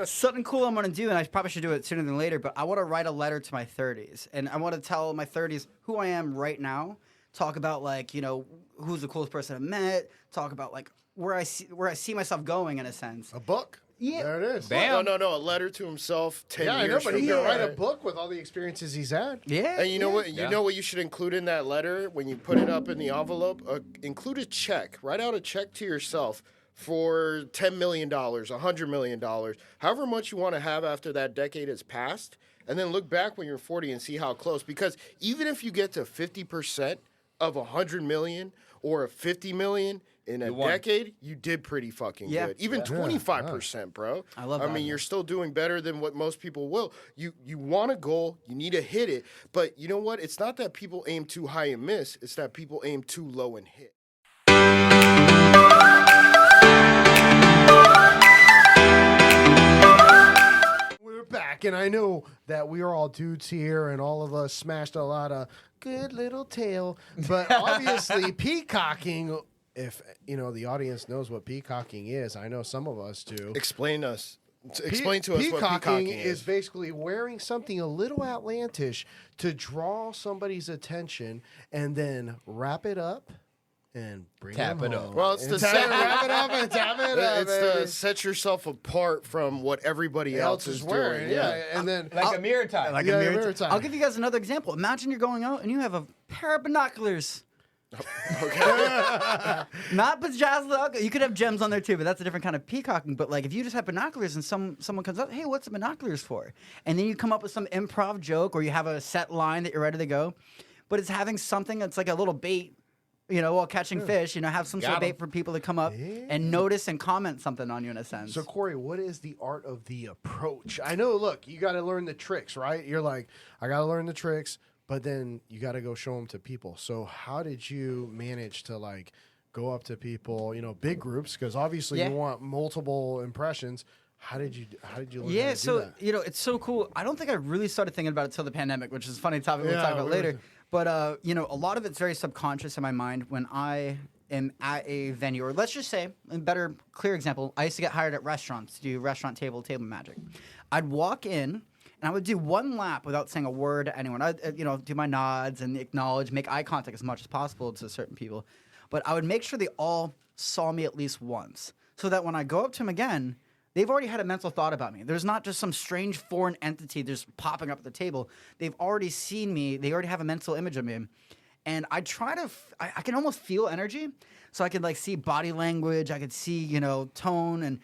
Speaker 2: Something cool I'm going to do, and I probably should do it sooner than later, but I want to write a letter to my 30s. And I want to tell my 30s who I am right now. Talk about, like, you know, who's the coolest person I've met. Talk about, like, where I see myself going, in a sense.
Speaker 1: A book?
Speaker 2: Yeah.
Speaker 1: There it is.
Speaker 3: Bam.
Speaker 4: No. A letter to himself 10
Speaker 1: Yeah, I
Speaker 4: years
Speaker 1: know, but
Speaker 4: from
Speaker 1: he
Speaker 4: now.
Speaker 1: can write a book with all the experiences he's had.
Speaker 2: Yeah.
Speaker 4: And you know what?
Speaker 3: Yeah.
Speaker 4: You know what you should include in that letter when you put it up in the envelope? Include a check. Write out a check to yourself for $10 million, $100 million, however much you want to have after that decade has passed, and then look back when you're 40 and see how close. Because even if you get to 50% of $100 million or $50 million in a
Speaker 3: won.
Speaker 4: decade, you did pretty fucking good. Even 25%, bro.
Speaker 2: I love
Speaker 4: I
Speaker 2: that.
Speaker 4: mean, you're still doing better than what most people will. You want a goal, you need to hit it, but you know what? It's not that people aim too high and miss. It's that people aim too low and hit.
Speaker 1: We're back, and I know that we are all dudes here, and all of us smashed a lot of good little tail. But obviously, peacocking. If the audience knows what peacocking is, I know some of us do.
Speaker 4: Explain to us what peacocking is.
Speaker 1: Basically wearing something a little outlandish to draw somebody's attention, and then wrap it up and bring
Speaker 3: Tap
Speaker 1: them
Speaker 3: it up.
Speaker 1: home.
Speaker 4: Well, it's
Speaker 1: And
Speaker 4: the
Speaker 1: wrap it up and tap it up.
Speaker 4: It's to set yourself apart from what everybody else is
Speaker 1: wearing.
Speaker 4: doing.
Speaker 1: Yeah, and then
Speaker 3: Like a mirror time.
Speaker 2: Like
Speaker 1: Yeah,
Speaker 2: a mirror
Speaker 1: mirror
Speaker 2: time.
Speaker 1: time.
Speaker 2: I'll give you guys another example. Imagine you're going out and you have a pair of binoculars. Not bedazzled out. You could have gems on there too, but that's a different kind of peacocking. But like if you just have binoculars and someone comes up, hey, what's the binoculars for? And then you come up with some improv joke, or you have a set line that you're ready to go. But it's having something that's like a little bait, while catching fish, have some sort of bait for people to come up and notice and comment something on you in a sense.
Speaker 1: So, Corey, what is the art of the approach? I know, look, you got to learn the tricks, right? You're like, I got to learn the tricks, but then you got to go show them to people. So how did you manage to, like, go up to people, big groups? Because obviously you want multiple impressions. How did you learn how to do that?
Speaker 2: It's so cool. I don't think I really started thinking about it till the pandemic, which is a funny topic we'll
Speaker 1: Yeah,
Speaker 2: talk about
Speaker 1: we
Speaker 2: later.
Speaker 1: were-
Speaker 2: But a lot of it's very subconscious in my mind when I am at a venue, or let's just say, a better, clear example, I used to get hired at restaurants to do restaurant table magic. I'd walk in and I would do one lap without saying a word to anyone. I'd do my nods and acknowledge, make eye contact as much as possible to certain people. But I would make sure they all saw me at least once, so that when I go up to them again, they've already had a mental thought about me. There's not just some strange foreign entity just popping up at the table. They've already seen me. They already have a mental image of me. And I try to, I can almost feel energy. So I can like see body language. I can see, tone.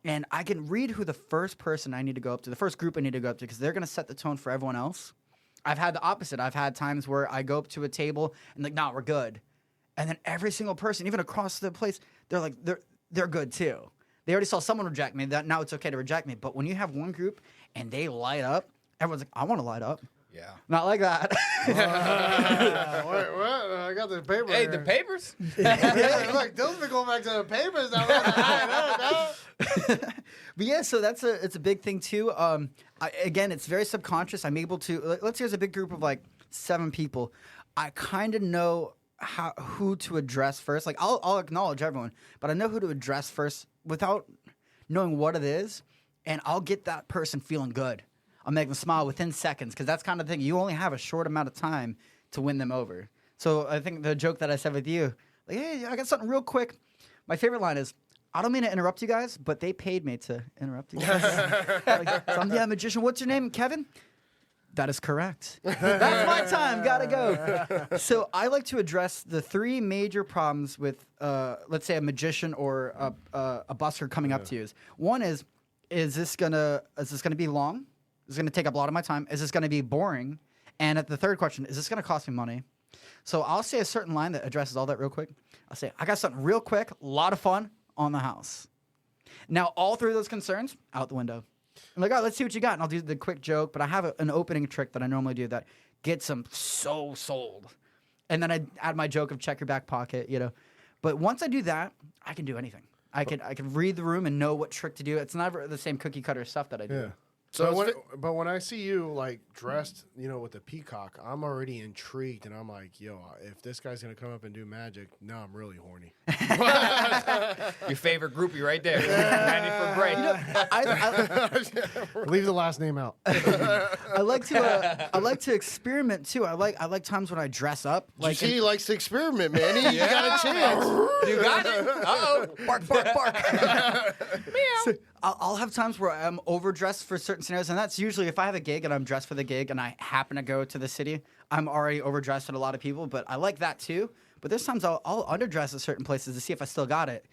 Speaker 2: And I can read who the first person I need to go up to, the first group I need to go up to, because they're going to set the tone for everyone else. I've had the opposite. I've had times where I go up to a table and like, nah, we're good. And then every single person, even across the place, they're like, they're good too. They already saw someone reject me. That now it's okay to reject me. But when you have one group and they light up, everyone's like, I want to light up.
Speaker 3: Yeah.
Speaker 2: Not like that.
Speaker 1: Wait, what? I got the paper
Speaker 3: Hey,
Speaker 1: here.
Speaker 3: the papers?
Speaker 1: Yeah, look, those been going back to the papers.
Speaker 2: But yeah, so it's a big thing too. Again, it's very subconscious. I'm able to, let's say there's a big group of like 7 people. I kind of know who to address first. Like I'll acknowledge everyone, but I know who to address first without knowing what it is, and I'll get that person feeling good. I'll make them smile within seconds, because that's kind of the thing. You only have a short amount of time to win them over. So I think the joke that I said with you, like, hey, I got something real quick. My favorite line is, I don't mean to interrupt you guys, but they paid me to interrupt you guys. Like, so I'm the magician. What's your name, Kevin? That is correct. That's my time. Gotta go. So I like to address the 3 major problems with, let's say, a magician or a busker coming up to you. One is this gonna be long? Is this gonna take up a lot of my time? Is this gonna be boring? And at the third question, is this gonna cost me money? So I'll say a certain line that addresses all that real quick. I'll say, I got something real quick, a lot of fun on the house. Now, all 3 of those concerns, out the window. I'm like, oh, let's see what you got. And I'll do the quick joke, but I have an opening trick that I normally do that gets them so sold. And then I add my joke of check your back pocket, But once I do that, I can do anything. I can read the room and know what trick to do. It's never the same cookie cutter stuff that I do.
Speaker 1: Yeah. So, when I see you like dressed, with the peacock, I'm already intrigued, and I'm like, yo, if this guy's gonna come up and do magic, now I'm really horny.
Speaker 3: Your favorite groupie right there. 90 for break.
Speaker 1: Leave the last name out.
Speaker 2: I like to experiment too. I like times when I dress up.
Speaker 4: You see, he likes to experiment, man. You got a chance.
Speaker 3: You got it? Uh-oh.
Speaker 2: Bark, bark, bark.
Speaker 3: Meow.
Speaker 2: So I'll have times where I'm overdressed for certain scenarios, and that's usually if I have a gig and I'm dressed for the gig and I happen to go to the city, I'm already overdressed at a lot of people, but I like that too. But there's times I'll underdress at certain places to see if I still got it.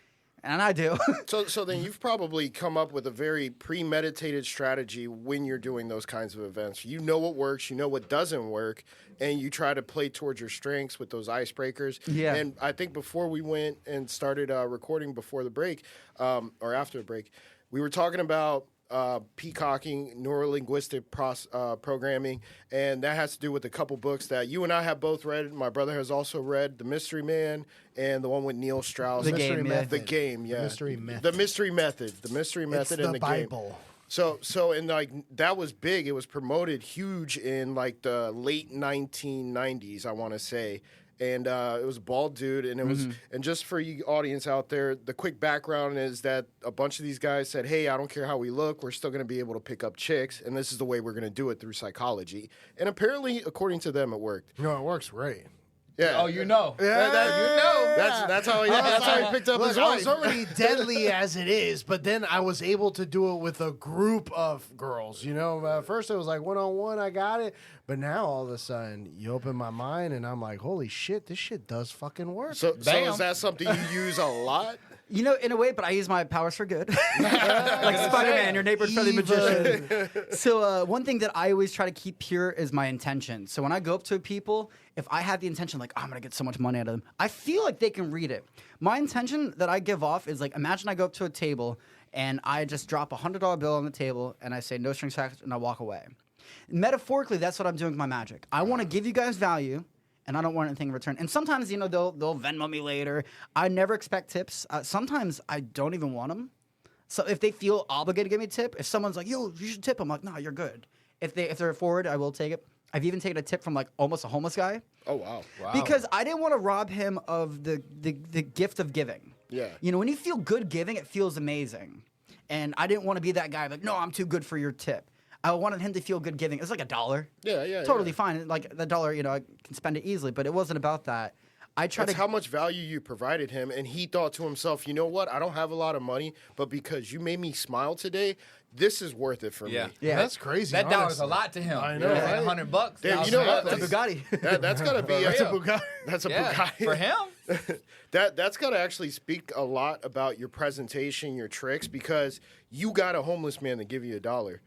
Speaker 2: And I do.
Speaker 4: So then you've probably come up with a very premeditated strategy when you're doing those kinds of events. You know what works, you know what doesn't work, and you try to play towards your strengths with those icebreakers.
Speaker 2: Yeah.
Speaker 4: And I think before we went and started recording before the break, or after the break, we were talking about peacocking, neurolinguistic programming, and that has to do with a couple books that you and I have both read. My brother has also read The Mystery Man and the one with Neil Strauss.
Speaker 2: The Game, yeah.
Speaker 4: The Game, yeah.
Speaker 1: The Mystery Method.
Speaker 4: The Mystery Method. The Mystery Method
Speaker 1: It's
Speaker 4: and
Speaker 1: the
Speaker 4: the Game.
Speaker 1: Bible.
Speaker 4: So and like that was big. It was promoted huge in like the late 1990s, I want to say. And it was a bald dude, and it was. And just for you audience out there, the quick background is that a bunch of these guys said, "Hey, I don't care how we look, we're still going to be able to pick up chicks, and this is the way we're going to do it through psychology." And apparently, according to them, it worked.
Speaker 1: No, it works great.
Speaker 4: Yeah.
Speaker 3: Oh, you know.
Speaker 1: Yeah.
Speaker 4: That's how he picked up
Speaker 1: Look,
Speaker 4: his
Speaker 1: I
Speaker 4: wife.
Speaker 1: was already deadly as it is, but then I was able to do it with a group of girls. You know, first it was like one-on-one, I got it, but now all of a sudden you open my mind and I'm like, holy shit, this shit does fucking work.
Speaker 4: So
Speaker 3: Bam.
Speaker 4: is that something you use a lot?
Speaker 2: You know, in a way, but I use my powers for good. Like Spider-Man, your neighborhood-friendly magician. So one thing that I always try to keep pure is my intention. So when I go up to people, if I have the intention, like, oh, I'm going to get so much money out of them, I feel like they can read it. My intention that I give off is like, imagine I go up to a table and I just drop a $100 bill on the table and I say, no strings attached, and I walk away. Metaphorically, that's what I'm doing with my magic. I want to give you guys value, and I don't want anything in return. And sometimes, you know, they'll Venmo me later. I never expect tips. Sometimes I don't even want them. So if they feel obligated to give me a tip, if someone's like, yo, you should tip, I'm like, no, you're good. If they're forward, I will take it. I've even taken a tip from like almost a homeless guy.
Speaker 4: Oh, wow.
Speaker 2: Because I didn't want to rob him of the gift of giving.
Speaker 4: Yeah.
Speaker 2: You know, when you feel good giving, it feels amazing. And I didn't want to be that guy like, no, I'm too good for your tip. I wanted him to feel good giving. It's like $1.
Speaker 4: Yeah.
Speaker 2: Totally fine. Like the $1, you know, I can spend it easily, but it wasn't about that. I tried
Speaker 4: That's
Speaker 2: to
Speaker 4: how much value you provided him, and he thought to himself, you know what? I don't have a lot of money, but because you made me smile today, this is worth it for me.
Speaker 2: Yeah.
Speaker 1: That's crazy.
Speaker 3: That $1 is
Speaker 1: honestly.
Speaker 3: a lot to him.
Speaker 1: I know,
Speaker 3: It's
Speaker 1: right?
Speaker 3: like $100.
Speaker 4: Damn, you know what?
Speaker 2: It's a Bugatti.
Speaker 4: That's gotta be
Speaker 1: That's a Bugatti.
Speaker 4: That's a
Speaker 3: Yeah,
Speaker 4: Bugatti
Speaker 3: for him.
Speaker 4: That's gotta actually speak a lot about your presentation, your tricks, because you got a homeless man to give you $1.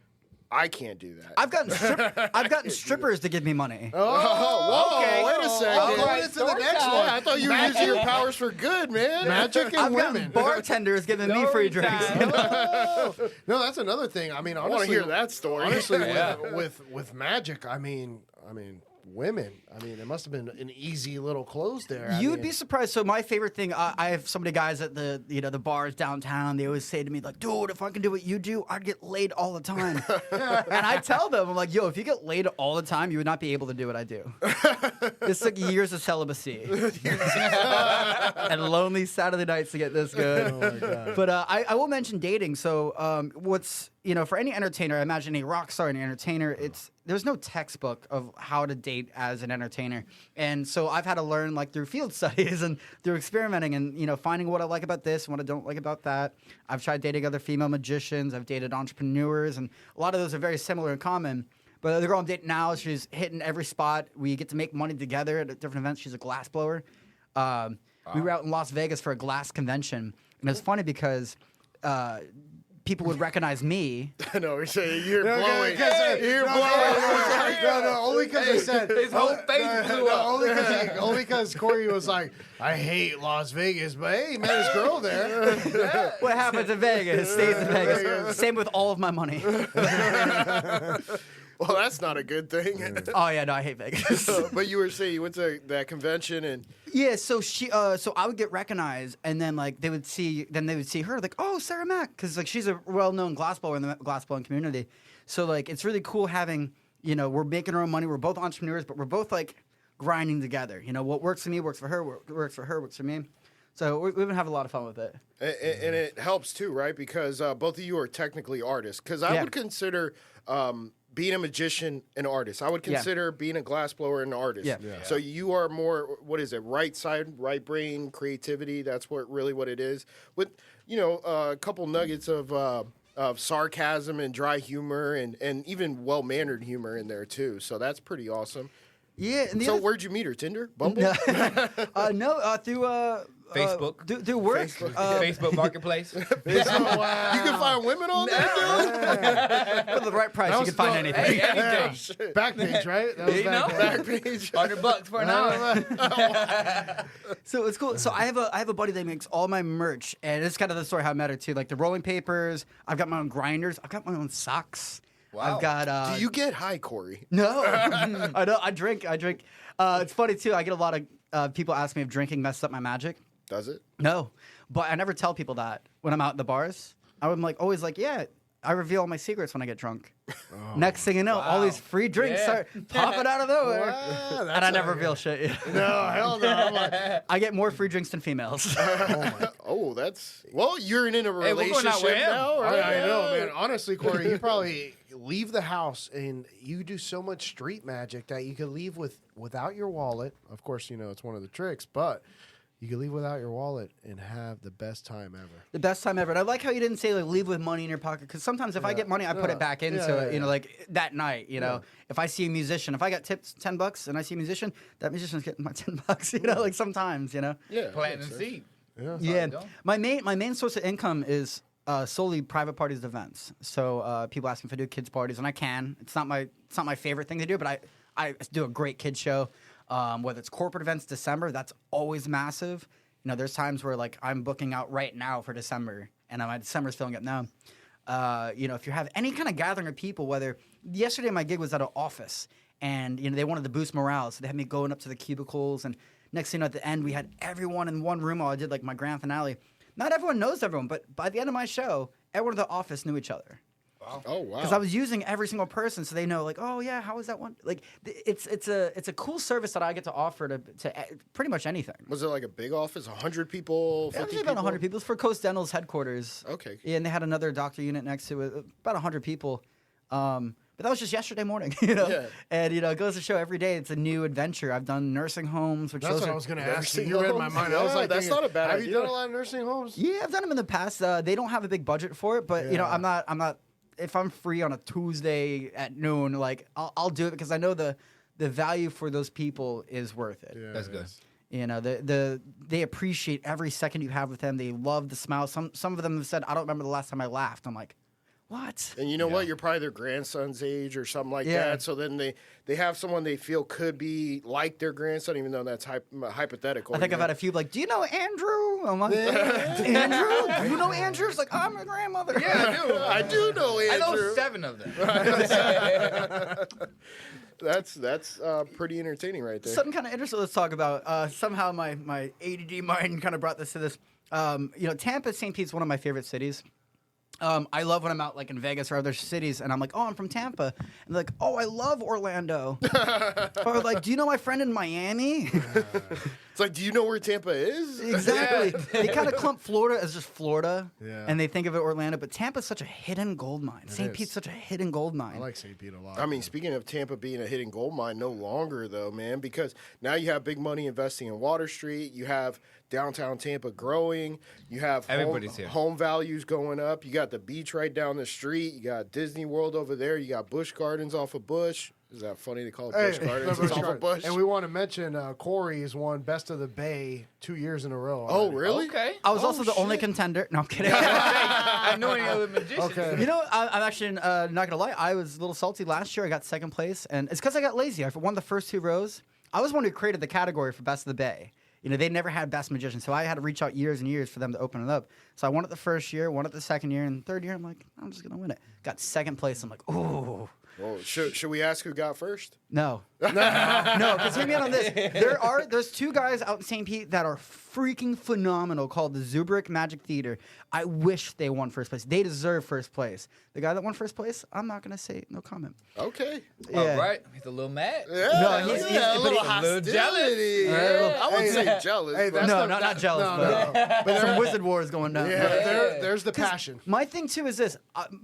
Speaker 4: I can't do that.
Speaker 2: I've gotten strippers to give me money.
Speaker 4: Oh,
Speaker 3: okay.
Speaker 4: Wait a second.
Speaker 1: Oh,
Speaker 3: All right,
Speaker 1: going into the
Speaker 3: story
Speaker 1: next
Speaker 3: time.
Speaker 1: one.
Speaker 4: I thought you were using your powers for good, man.
Speaker 1: Magic and
Speaker 2: I've
Speaker 1: women.
Speaker 2: gotten bartenders giving me free
Speaker 3: Story
Speaker 2: drinks.
Speaker 3: time.
Speaker 1: No, that's another thing. I mean,
Speaker 4: I
Speaker 1: honestly,
Speaker 4: want to hear that story.
Speaker 1: Honestly,
Speaker 3: Yeah.
Speaker 1: with magic, I mean, women. I mean, it must have been an easy little close there.
Speaker 2: You'd be surprised. So my favorite thing, I have so many guys at the bars downtown. They always say to me like, "Dude, if I can do what you do, I'd get laid all the time." And I tell them, I'm like, "Yo, if you get laid all the time, you would not be able to do what I do." It's like years of celibacy and lonely Saturday nights to get this good.
Speaker 1: Oh my God.
Speaker 2: But I will mention dating. So what's for any entertainer, I imagine a rock star and an entertainer, there's no textbook of how to date as an entertainer. And so I've had to learn like through field studies and through experimenting and finding what I like about this and what I don't like about that. I've tried dating other female magicians. I've dated entrepreneurs, and a lot of those are very similar in common. But the girl I'm dating now, she's hitting every spot. We get to make money together at different events. She's a glass blower. We were out in Las Vegas for a glass convention. And it's funny because people would recognize me.
Speaker 4: I know, you're saying you're blowing.
Speaker 1: You're blowing. No, only because I said
Speaker 3: His whole face blew up.
Speaker 1: Only because Corey was like, I hate Las Vegas, but hey, met his girl there.
Speaker 2: What happens in Vegas stays in Vegas. Same with all of my money.
Speaker 4: Well, that's not a good thing.
Speaker 2: Oh yeah, no, I hate Vegas.
Speaker 4: But you were saying you went to that convention and
Speaker 2: Yeah, so so I would get recognized, and then like they would see her like, oh, Sarah Mack, because like she's a well-known glassblower in the glassblowing community. So like it's really cool having we're making our own money. We're both entrepreneurs, but we're both like grinding together. What works for me works for her. What works for her works for me. So we've been having a lot of fun with it.
Speaker 4: and it helps too, right? Because both of you are technically artists. Because I would consider being a magician an artist. I would consider being a glassblower an artist.
Speaker 2: Yeah.
Speaker 4: So you are more, what is it, right side, right brain, creativity. That's what it is. With, a couple nuggets of of sarcasm and dry humor and even well-mannered humor in there too. So that's pretty awesome.
Speaker 2: Yeah. And
Speaker 4: So where'd you meet her? Tinder? Bumble?
Speaker 2: No, through
Speaker 3: Facebook.
Speaker 2: Do work.
Speaker 3: Facebook Marketplace.
Speaker 4: You can find women on there, dude?
Speaker 2: For the right price, you can find anything.
Speaker 3: Hey, anything.
Speaker 1: Back page, right? That was
Speaker 3: You know?
Speaker 1: back page.
Speaker 4: Back page.
Speaker 3: $100 for an hour.
Speaker 2: So it's cool. So I have a buddy that makes all my merch, and it's kind of the story how I met her too. Like the rolling papers. I've got my own grinders. I've got my own socks.
Speaker 3: Wow.
Speaker 2: I've got.
Speaker 4: Do you get high, Corey?
Speaker 2: No, I don't. I drink. It's funny too. I get a lot of people ask me if drinking messed up my magic.
Speaker 4: Does it?
Speaker 2: No, but I never tell people that when I'm out in the bars. I'm like always like, yeah, I reveal all my secrets when I get drunk. Next thing you know, all these free drinks start popping out of nowhere,
Speaker 1: Wow,
Speaker 2: and I never reveal shit.
Speaker 1: No, hell no. I'm like,
Speaker 2: I get more free drinks than females.
Speaker 4: Oh, well, you're in a
Speaker 3: Hey, we're going out
Speaker 4: relationship
Speaker 3: with him.
Speaker 4: now, right?
Speaker 1: I know, man. Honestly, Corey, you probably leave the house and you do so much street magic that you could leave without your wallet. Of course, you know it's one of the tricks, but you can leave without your wallet and have the best time ever.
Speaker 2: The best time ever. And I like how you didn't say like leave with money in your pocket, because sometimes if I get money, I put it back into it. You know, like that night. You know, if I see a musician, if I got tipped $10 and I see a musician, that musician's getting my $10. You know, like sometimes. You know.
Speaker 4: Yeah.
Speaker 3: Planting the seed.
Speaker 1: Yeah.
Speaker 2: Yeah.
Speaker 3: go.
Speaker 2: My main source of income is solely private parties events. So people ask me if I do kids parties, and I can. It's not my favorite thing to do, but I do a great kid show. Whether it's corporate events, December, that's always massive. You know, there's times where like I'm booking out right now for December, and my December's filling up now. You know, if you have any kind of gathering of people, whether yesterday my gig was at an office, and you know they wanted to boost morale, so they had me going up to the cubicles, and next thing you know, at the end we had everyone in one room while I did like my grand finale. Not everyone knows everyone, but by the end of my show, everyone in the office knew each other.
Speaker 4: Oh, wow.
Speaker 2: Because I was using every single person, so they know, like, oh yeah, how was that one? Like, it's a cool service that I get to offer to pretty much anything.
Speaker 4: Was it like a big office? 100 people?
Speaker 2: Yeah,
Speaker 4: 50
Speaker 2: it was
Speaker 4: people?
Speaker 2: about 100 people. It's for Coast Dental's headquarters.
Speaker 4: Okay.
Speaker 2: Yeah, and they had another doctor unit next to it, about 100 people. But that was just yesterday morning, you know.
Speaker 4: Yeah.
Speaker 2: And you know, it goes to show every day it's a new adventure. I've done nursing homes, which
Speaker 1: That's
Speaker 2: those
Speaker 1: what
Speaker 2: are,
Speaker 1: I was going to ask you.
Speaker 4: Nursing
Speaker 1: You read my
Speaker 4: homes?
Speaker 1: mind. I was
Speaker 4: Yeah,
Speaker 1: like,
Speaker 4: that's
Speaker 1: thinking,
Speaker 4: not a bad
Speaker 1: have you
Speaker 4: idea.
Speaker 1: done a lot of nursing homes?
Speaker 2: Yeah, I've done them in the past. They don't have a big budget for it, but you know,
Speaker 1: Yeah.
Speaker 2: I'm not. If I'm free on a Tuesday at noon, like I'll do it because I know the value for those people is worth it.
Speaker 1: Yeah,
Speaker 3: That's
Speaker 1: it
Speaker 3: good.
Speaker 1: is.
Speaker 2: You know, they appreciate every second you have with them. They love the smile. Some of them have said, "I don't remember the last time I laughed." I'm like, what?
Speaker 4: And you know what? You're probably their grandson's age or something like
Speaker 2: Yeah.
Speaker 4: that. So then they have someone they feel could be like their grandson, even though that's hypothetical.
Speaker 2: I think I've had a few like, do you know Andrew? I'm like, Andrew? Do you know Andrew? It's like, I'm your grandmother.
Speaker 3: Yeah, I do.
Speaker 4: I do know
Speaker 3: I know
Speaker 4: Andrew.
Speaker 3: 7 of them.
Speaker 4: That's pretty entertaining right there.
Speaker 2: Something kind of interesting. Let's talk about. Somehow my ADD mind kind of brought this to this. You know, Tampa, St. Pete's one of my favorite cities. I love when I'm out like in Vegas or other cities, and I'm like, oh, I'm from Tampa, and they're like, oh, I love Orlando, or like, do you know my friend in Miami?
Speaker 4: It's like, do you know where Tampa is?
Speaker 2: Exactly. They kind of clump Florida as just Florida,
Speaker 1: Yeah.
Speaker 2: and they think of it Orlando, but Tampa's such a hidden gold mine. St.
Speaker 1: is.
Speaker 2: Pete's such a hidden gold mine.
Speaker 1: I like St. Pete a lot.
Speaker 4: I mean, speaking of Tampa being a hidden gold mine, no longer though, man, because now you have big money investing in Water Street. You have downtown Tampa growing. You have
Speaker 3: Everybody's here.
Speaker 4: home values going up. You got the beach right down the street. You got Disney World over there. You got Busch Gardens off of Busch. Is that funny to call it Busch Gardens? It's off of Busch.
Speaker 1: And we want to mention Corey's won Best of the Bay 2 years in a row.
Speaker 4: Oh,
Speaker 1: already.
Speaker 4: really?
Speaker 3: Okay.
Speaker 2: I was
Speaker 1: Oh,
Speaker 2: also the only
Speaker 1: shit.
Speaker 2: contender. No, I'm kidding.
Speaker 3: I know any other magicians.
Speaker 1: Okay.
Speaker 2: You know, I'm actually not gonna lie. I was a little salty last year. I got second place, and it's because I got lazy. I won the first 2 rows. I was one who created the category for Best of the Bay. You know, they never had best magician, so I had to reach out years and years for them to open it up. So I won it the first year, won it the second year, and third year, I'm like, I'm just gonna win it. Got second place. I'm like, ooh.
Speaker 4: Well, should we ask who got first?
Speaker 2: No. No, because hear me out on this. There's 2 guys out in St. Pete that are freaking phenomenal called the Zubrick Magic Theater. I wish they won first place. They deserve first place. The guy that won first place, I'm not going to say no comment.
Speaker 4: Okay.
Speaker 3: All right. He's a little mad.
Speaker 4: Yeah,
Speaker 2: No, he's-
Speaker 4: a little
Speaker 2: but
Speaker 3: he's a little
Speaker 4: hostility.
Speaker 3: jealous.
Speaker 4: I wouldn't
Speaker 1: Hey,
Speaker 4: say jealous.
Speaker 1: hey,
Speaker 4: but-
Speaker 1: that's
Speaker 2: No,
Speaker 1: the-
Speaker 2: not jealous,
Speaker 1: no,
Speaker 2: but,
Speaker 1: no.
Speaker 2: some wizard wars going down.
Speaker 1: Yeah, there's the passion.
Speaker 2: My thing too is this.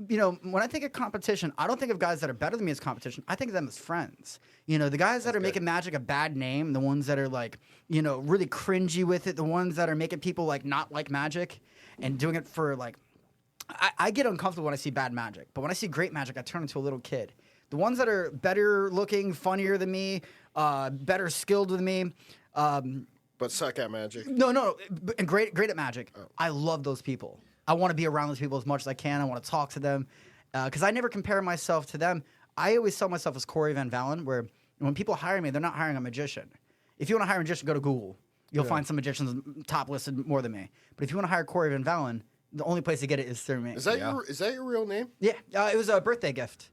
Speaker 2: You know, when I think of competition, I don't think of guys that are better than me as competition. I think of them as friends. You know, the guys that are making magic a bad name, the ones that are like, you know, really cringy with it, the ones that are making people like not like magic and doing it for like, I get uncomfortable when I see bad magic, but when I see great magic, I turn into a little kid. The ones that are better looking, funnier than me, better skilled than me.
Speaker 4: But suck at magic.
Speaker 2: No, and great at magic. Oh. I love those people. I want to be around those people as much as I can. I want to talk to them because I never compare myself to them. I always sell myself as Cory Van Valin, where when people hire me, they're not hiring a magician. If you want to hire a magician, go to Google. You'll find some magicians top listed more than me. But if you want to hire Cory Van Valin, the only place to get it is through me.
Speaker 4: Is that your real name?
Speaker 2: Yeah, it was a birthday gift.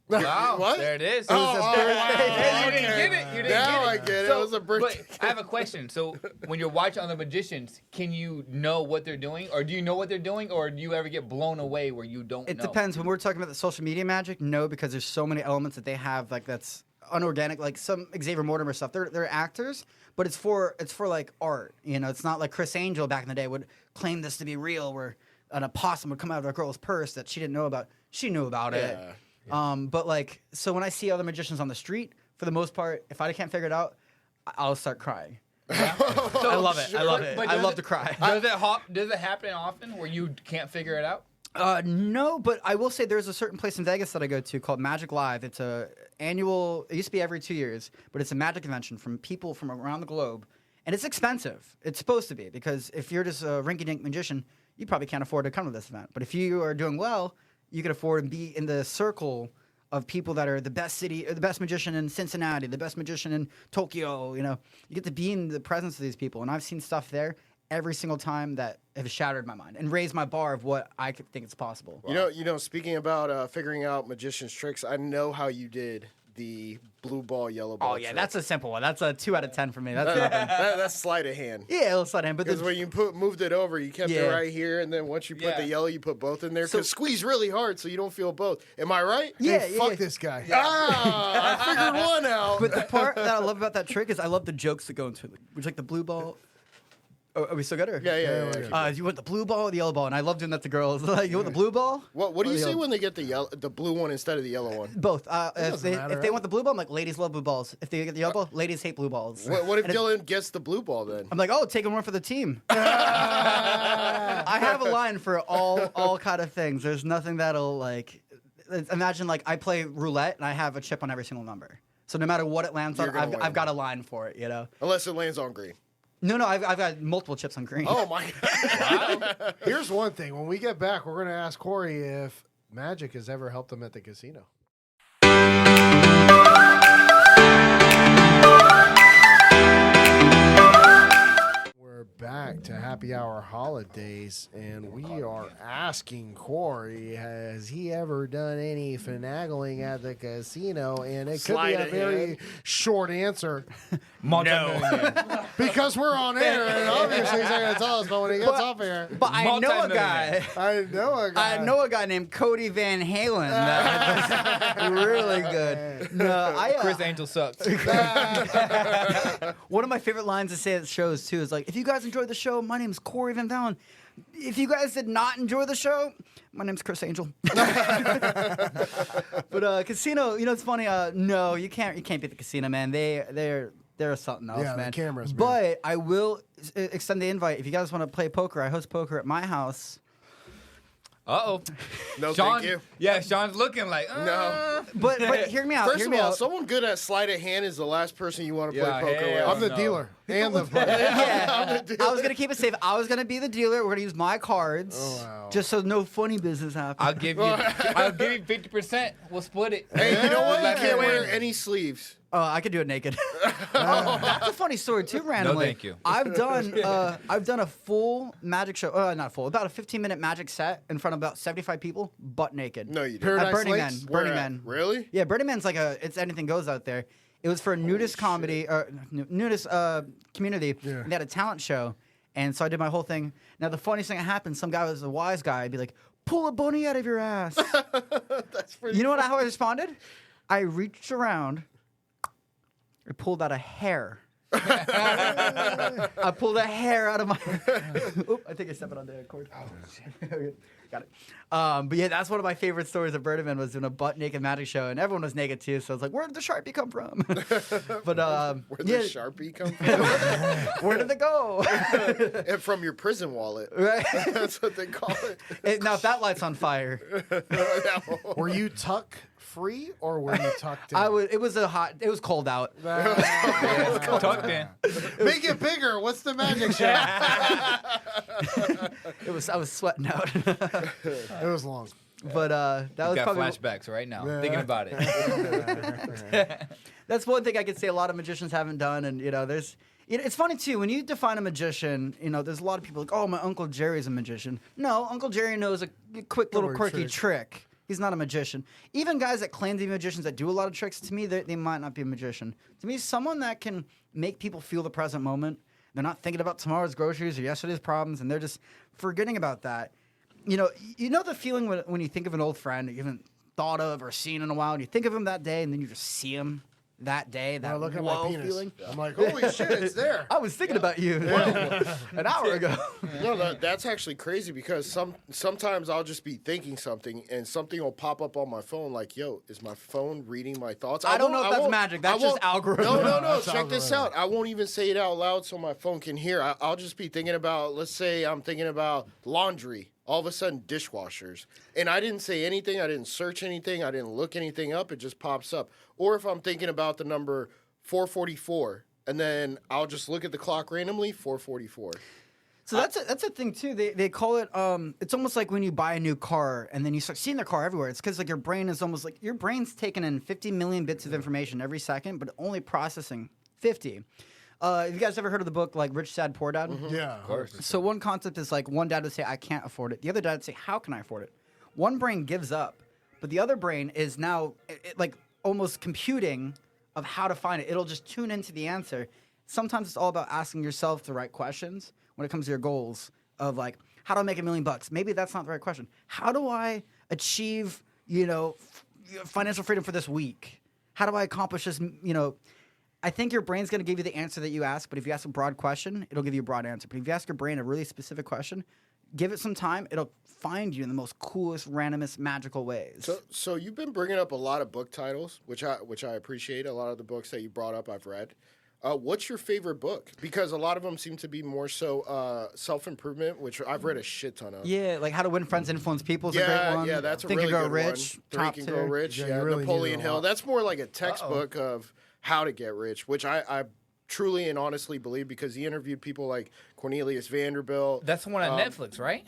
Speaker 3: Wow,
Speaker 4: what?
Speaker 3: there it is.
Speaker 2: It was a birthday
Speaker 3: Hey, you
Speaker 2: gift.
Speaker 3: didn't get it. You didn't
Speaker 4: Now
Speaker 3: get it.
Speaker 4: I get it. It was a birthday.
Speaker 3: But I have a question. So when you're watching other magicians, can you know what they're doing, or do you know what they're doing, or do you ever get blown away where you don't know?
Speaker 2: It depends. When we're talking about the social media magic, no, because there's so many elements that they have like that's unorganic. Like some Xavier Mortimer stuff, they're actors, but it's for like art. You know, it's not like Chris Angel back in the day would claim this to be real, where an opossum would come out of a girl's purse that she didn't know about. She knew about it. Yeah. But like, so when I see other magicians on the street, for the most part, if I can't figure it out, I'll start crying. Yeah. So, I love it. Sure. I love it. I love to cry.
Speaker 3: Does it happen often where you can't figure it out?
Speaker 2: No, but I will say there's a certain place in Vegas that I go to called Magic Live. It's a annual. It used to be every 2 years, but it's a magic convention from people from around the globe, and it's expensive. It's supposed to be because if you're just a rinky-dink magician, you probably can't afford to come to this event. But if you are doing well, you can afford to be in the circle of people that are the best the best magician in Cincinnati, the best magician in Tokyo. You know, you get to be in the presence of these people, and I've seen stuff there every single time that have shattered my mind and raised my bar of what I could think is possible.
Speaker 4: Wow. You know. Speaking about figuring out magicians' tricks, I know how you did the blue ball, yellow ball.
Speaker 2: Oh yeah,
Speaker 4: trick.
Speaker 2: That's a simple one. That's a 2 out of 10 for me. That's
Speaker 4: that's sleight of hand.
Speaker 2: Yeah, a little sleight of hand.
Speaker 4: Because when you moved it over, you kept it right here, and then once you put the yellow, you put both in there. Because squeeze really hard so you don't feel both. Am I right?
Speaker 2: Yeah,
Speaker 1: hey, fuck this guy.
Speaker 4: I figured one out.
Speaker 2: But the part that I love about that trick is I love the jokes that go into it, which like the blue ball. Oh, are we still good? Or?
Speaker 4: Yeah.
Speaker 2: You want the blue ball or the yellow ball? And I love doing that to girls. Like, you want the blue ball?
Speaker 4: What do you say when they get the blue one instead of the yellow one?
Speaker 2: Both. If they want the blue ball, I'm like, ladies love blue balls. If they get the yellow ball, ladies hate blue balls.
Speaker 4: What if Dylan gets the blue ball then?
Speaker 2: I'm like, oh, taking one for the team. I have a line for all kind of things. There's nothing that'll like. Imagine like I play roulette and I have a chip on every single number. So no matter what it lands on, I've got a line for it. You know.
Speaker 4: Unless it lands on green.
Speaker 2: No, I've got multiple chips on green.
Speaker 4: Oh, my God.
Speaker 1: Here's one thing. When we get back, we're going to ask Cory if magic has ever helped him at the casino. We're back to Happy Hour Holidays, and we are asking Cory, has he ever done any finagling at the casino? And it could be a very short answer.
Speaker 3: No.
Speaker 1: Because we're on air, and obviously he's not going to tell us, but when he gets off air.
Speaker 2: But I know a guy. I know a guy named Cory Van Valin. That's really good. No,
Speaker 3: Chris Angel sucks.
Speaker 2: One of my favorite lines to say at shows too is like, if you guys enjoyed the show, my name's Cory Van Valin. If you guys did not enjoy the show, my name's Chris Angel. But casino, you know, it's funny. No, you can't beat the casino, man. They're something else, man.
Speaker 1: The cameras, man.
Speaker 2: But I will extend the invite. If you guys want to play poker, I host poker at my house.
Speaker 3: Uh-oh.
Speaker 4: No,
Speaker 3: Sean,
Speaker 4: thank you.
Speaker 3: Yeah, Sean's looking like,
Speaker 4: No.
Speaker 2: But hear me out.
Speaker 4: First of all, someone good at sleight of hand is the last person you want to play poker with.
Speaker 1: I'm the dealer and the player.
Speaker 2: Yeah, I was gonna keep it safe. I was gonna be the dealer. We're gonna use my cards, just so no funny business happens.
Speaker 3: I'll give you 50%. We'll split it.
Speaker 4: Hey, you know what? You can't wear any sleeves.
Speaker 2: Oh, I could do it naked. That's a funny story too. Randomly,
Speaker 3: No, thank you.
Speaker 2: I've done a full magic show. Not full, about a 15-minute magic set in front of about 75 people, butt naked.
Speaker 4: No, you didn't.
Speaker 1: Paradise
Speaker 2: At Burning
Speaker 1: Lakes?
Speaker 2: Man. Burning Man.
Speaker 4: Really?
Speaker 2: Yeah, Burning Man's like it's anything goes out there. It was for a nudist comedy, nudist community.
Speaker 1: Yeah.
Speaker 2: And they had a talent show, and so I did my whole thing. Now the funniest thing that happened, some guy was a wise guy. I'd be like, "Pull a bunny out of your ass."
Speaker 4: That's pretty.
Speaker 2: You know how I responded? I reached around. I pulled out a hair I pulled a hair out of my. Oop, I think I stepped on the cord. Okay, got it. But yeah, that's one of my favorite stories of Burning Man was doing a butt naked magic show, and everyone was naked too. So I was like, "Where did the Sharpie come from?" But
Speaker 4: Where did the Sharpie come from?
Speaker 2: Where did it go?
Speaker 4: And from your prison wallet.
Speaker 2: Right.
Speaker 4: That's what they call it.
Speaker 2: Now if that light's on fire,
Speaker 1: Were you tuck free or were you tucked in?
Speaker 2: It was cold out.
Speaker 3: Tucked in.
Speaker 1: Make it bigger. What's the magic shot?
Speaker 2: I was sweating out.
Speaker 1: It was long.
Speaker 2: But that was
Speaker 3: Got
Speaker 2: probably
Speaker 3: flashbacks right now. Thinking about it.
Speaker 2: that's one thing I could say a lot of magicians haven't done, and it's funny too when you define a magician. There's a lot of people like, oh, my Uncle Jerry's a magician. No, Uncle Jerry knows a quick little quirky trick. He's not a magician. Even guys that claim to be magicians that do a lot of tricks, to me, they might not be a magician. To me, someone that can make people feel the present moment. They're not thinking about tomorrow's groceries or yesterday's problems, and they're just forgetting about that. You know the feeling when you think of an old friend that you haven't thought of or seen in a while, and you think of him that day, and then you just see him that day, that
Speaker 1: look at
Speaker 2: whoa
Speaker 1: my penis.
Speaker 2: feeling.
Speaker 1: I'm like, holy shit, it's there.
Speaker 2: I was thinking about you an hour ago.
Speaker 4: No, that's actually crazy because sometimes I'll just be thinking something and something will pop up on my phone like, yo, is my phone reading my thoughts?
Speaker 2: I don't know if that's magic. That's just algorithm.
Speaker 4: No.
Speaker 1: That's
Speaker 4: Check this
Speaker 1: algorithm.
Speaker 4: out. I won't even say it out loud so my phone can hear. I'll just be thinking about, let's say I'm thinking about laundry. All of a sudden, dishwashers. And I didn't say anything. I didn't search anything. I didn't look anything up. It just pops up. Or if I'm thinking about the number 444, and then I'll just look at the clock randomly, 444.
Speaker 2: So that's a thing too. They call it. It's almost like when you buy a new car and then you start seeing the car everywhere. It's because like your brain is almost like your brain's taking in 50 million bits of information every second, but only processing 50. Have you guys ever heard of the book like Rich Dad Poor Dad?
Speaker 1: Mm-hmm. Yeah, of
Speaker 3: course.
Speaker 2: So one concept is like one dad would say I can't afford it. The other dad would say how can I afford it? One brain gives up, but the other brain is now like almost computing of how to find it. It'll just tune into the answer. Sometimes it's all about asking yourself the right questions when it comes to your goals of like, how do I make $1 million? Maybe that's not the right question. How do I achieve, financial freedom for this week? How do I accomplish this, I think your brain's going to give you the answer that you ask, but if you ask a broad question, it'll give you a broad answer. But if you ask your brain a really specific question, give it some time, it'll find you in the most coolest, randomest, magical ways.
Speaker 4: So you've been bringing up a lot of book titles, which I appreciate. A lot of the books that you brought up, I've read. What's your favorite book? Because a lot of them seem to be more so self-improvement, which I've read a shit ton of.
Speaker 2: Yeah, like How to Win Friends, Influence People is a great one.
Speaker 4: Yeah, that's a
Speaker 2: Think
Speaker 4: really
Speaker 2: and Grow
Speaker 4: good
Speaker 2: Rich,
Speaker 4: one.
Speaker 2: top
Speaker 4: Think and Grow
Speaker 2: tier.
Speaker 4: Rich,
Speaker 1: Yeah, you really
Speaker 4: Napoleon
Speaker 1: need it a
Speaker 4: Hill.
Speaker 1: lot.
Speaker 4: That's more like a textbook of how to get rich, which I truly and honestly believe because he interviewed people like Cornelius Vanderbilt.
Speaker 3: That's the one on Netflix, right?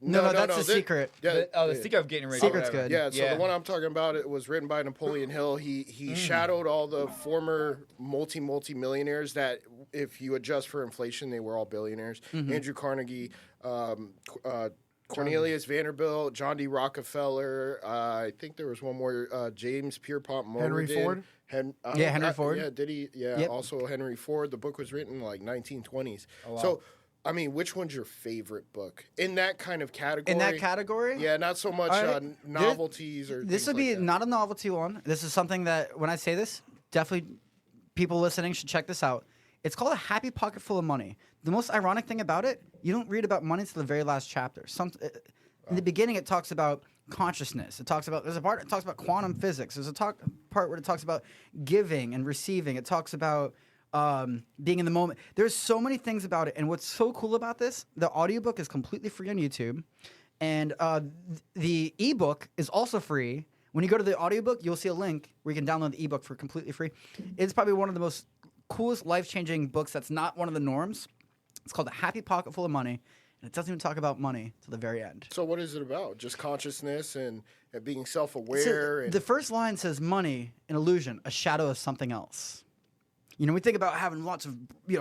Speaker 2: No, that's The Secret.
Speaker 4: Yeah,
Speaker 3: The Secret of Getting Rich.
Speaker 2: Secret's
Speaker 3: whatever.
Speaker 2: good.
Speaker 4: Yeah, so the one I'm talking about, it was written by Napoleon Hill. He shadowed all the former multi-millionaires that, if you adjust for inflation, they were all billionaires. Andrew Carnegie, Cornelius Vanderbilt, John D. Rockefeller. I think there was one more, James Pierpont Morgan.
Speaker 1: Henry Ford?
Speaker 2: Henry Ford.
Speaker 4: Yeah, did he? Yeah,
Speaker 2: Yep.
Speaker 4: Also Henry Ford. The book was written in like 1920s.
Speaker 3: Oh, wow.
Speaker 4: So, I mean, which one's your favorite book in that kind of category?
Speaker 2: In that category?
Speaker 4: Yeah, not so much
Speaker 2: All right.
Speaker 4: novelties or
Speaker 2: This
Speaker 4: things
Speaker 2: would be
Speaker 4: like that.
Speaker 2: not a novelty one. This is something that, when I say this, definitely people listening should check this out. It's called A Happy Pocket Full of Money. The most ironic thing about it, you don't read about money until the very last chapter. In the beginning, it talks about consciousness. There's a part that talks about quantum physics. There's a part where it talks about giving and receiving. It talks about being in the moment. There's so many things about it. And what's so cool about this, the audiobook is completely free on YouTube. And the ebook is also free. When you go to the audiobook, you'll see a link where you can download the ebook for completely free. It's probably one of the most coolest, life-changing books that's not one of the norms. It's called A Happy Pocket Full of Money. And it doesn't even talk about money till the very end.
Speaker 4: So what is it about? Just consciousness and being self-aware?
Speaker 2: The first line says money, an illusion, a shadow of something else. We think about having lots of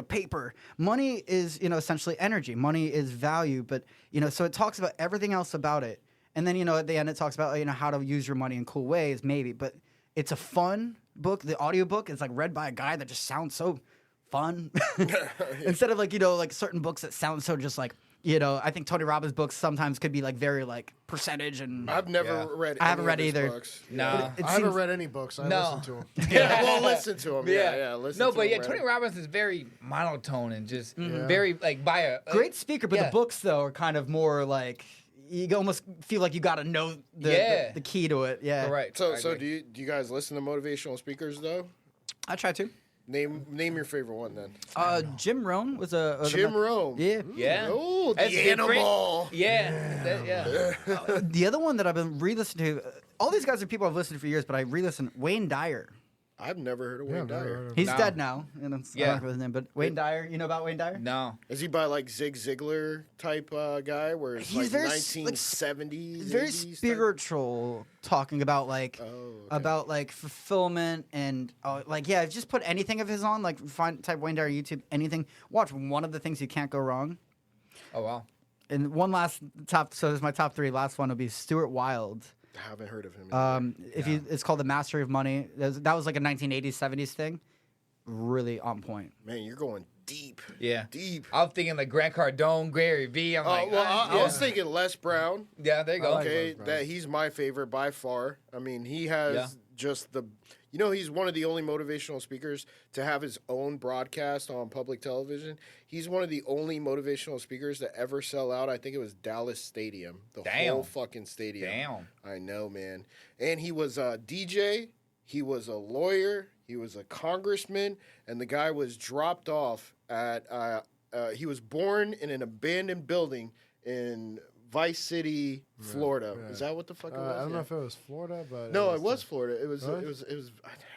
Speaker 2: paper. Money is essentially energy. Money is value, but so it talks about everything else about it. And then at the end it talks about how to use your money in cool ways, maybe. But it's a fun book. The audiobook is like read by a guy that just sounds so fun. Instead of like certain books that sound so just like I think Tony Robbins' books sometimes could be like very like percentage and.
Speaker 4: I've never read.
Speaker 2: I haven't
Speaker 4: any
Speaker 2: read
Speaker 4: of his
Speaker 2: either.
Speaker 4: Books.
Speaker 3: No.
Speaker 2: It
Speaker 1: I haven't
Speaker 2: seems-
Speaker 1: read any books. I
Speaker 3: No.
Speaker 1: listen to them.
Speaker 4: Yeah, well, listen to him. Yeah. Listen
Speaker 3: No,
Speaker 4: to
Speaker 3: but
Speaker 4: him,
Speaker 3: yeah,
Speaker 4: right?
Speaker 3: Tony Robbins is very monotone and just
Speaker 1: Yeah.
Speaker 3: very like by a
Speaker 2: Great speaker, but
Speaker 3: yeah.
Speaker 2: the books though are kind of more like you almost feel like you got to know the key to it. Yeah,
Speaker 3: Right.
Speaker 4: So,
Speaker 3: I
Speaker 4: so
Speaker 3: agree.
Speaker 4: do you guys listen to motivational speakers though?
Speaker 2: I try to.
Speaker 4: Name your favorite one then.
Speaker 2: Jim Rohn was a
Speaker 4: Jim Rohn.
Speaker 2: Yeah.
Speaker 3: Yeah.
Speaker 4: Oh, the
Speaker 3: That's different.
Speaker 4: animal.
Speaker 3: Yeah. Yeah.
Speaker 2: The other one that I've been re-listening to, all these guys are people I've listened to for years, but I re-listened. Wayne Dyer.
Speaker 4: I've never heard of
Speaker 1: Yeah,
Speaker 4: Wayne
Speaker 1: I've never
Speaker 4: Dyer.
Speaker 1: heard of
Speaker 2: He's
Speaker 3: No.
Speaker 2: dead now. And I
Speaker 3: Yeah.
Speaker 2: don't remember his name, but Wayne Dyer. You know about Wayne Dyer?
Speaker 3: No.
Speaker 4: Is he by like Zig Ziglar type guy, where it's
Speaker 2: He's
Speaker 4: like
Speaker 2: very
Speaker 4: 1970s,
Speaker 2: Very
Speaker 4: 80s type?
Speaker 2: spiritual, talking about like
Speaker 4: Oh, okay.
Speaker 2: about like fulfillment and just put anything of his on, like type Wayne Dyer YouTube, anything. Watch one of the things you can't go wrong.
Speaker 3: Oh wow.
Speaker 2: And one last top. So this is my top three. Last one will be Stuart Wilde.
Speaker 4: I haven't heard of him.
Speaker 2: It's called The Mastery of Money. That was like a 1980s, 70s thing. Really on point.
Speaker 4: Man, you're going deep.
Speaker 3: Yeah.
Speaker 4: Deep.
Speaker 3: I was thinking like Grant Cardone, Gary V. I'm
Speaker 4: Oh,
Speaker 3: like,
Speaker 4: well,
Speaker 3: ah,
Speaker 4: I
Speaker 3: yeah.
Speaker 4: was thinking Les Brown.
Speaker 3: Yeah, there you go.
Speaker 2: like
Speaker 4: Okay,
Speaker 1: Les Brown.
Speaker 4: that he's my favorite by far. I mean, he has
Speaker 3: Yeah.
Speaker 4: just the. He's one of the only motivational speakers to have his own broadcast on public television. He's one of the only motivational speakers to ever sell out. I think it was Dallas Stadium, the
Speaker 3: Damn.
Speaker 4: whole fucking stadium.
Speaker 3: Damn.
Speaker 4: I know, man. And he was a DJ. He was a lawyer. He was a congressman, and the guy was dropped off at. He was born in an abandoned building in Vice City, Florida.
Speaker 1: yeah.
Speaker 4: Is that what the fuck it was?
Speaker 1: I don't know
Speaker 4: Yeah.
Speaker 1: if it was Florida, but
Speaker 4: No, it was Florida. It was.
Speaker 1: Really?
Speaker 4: It was.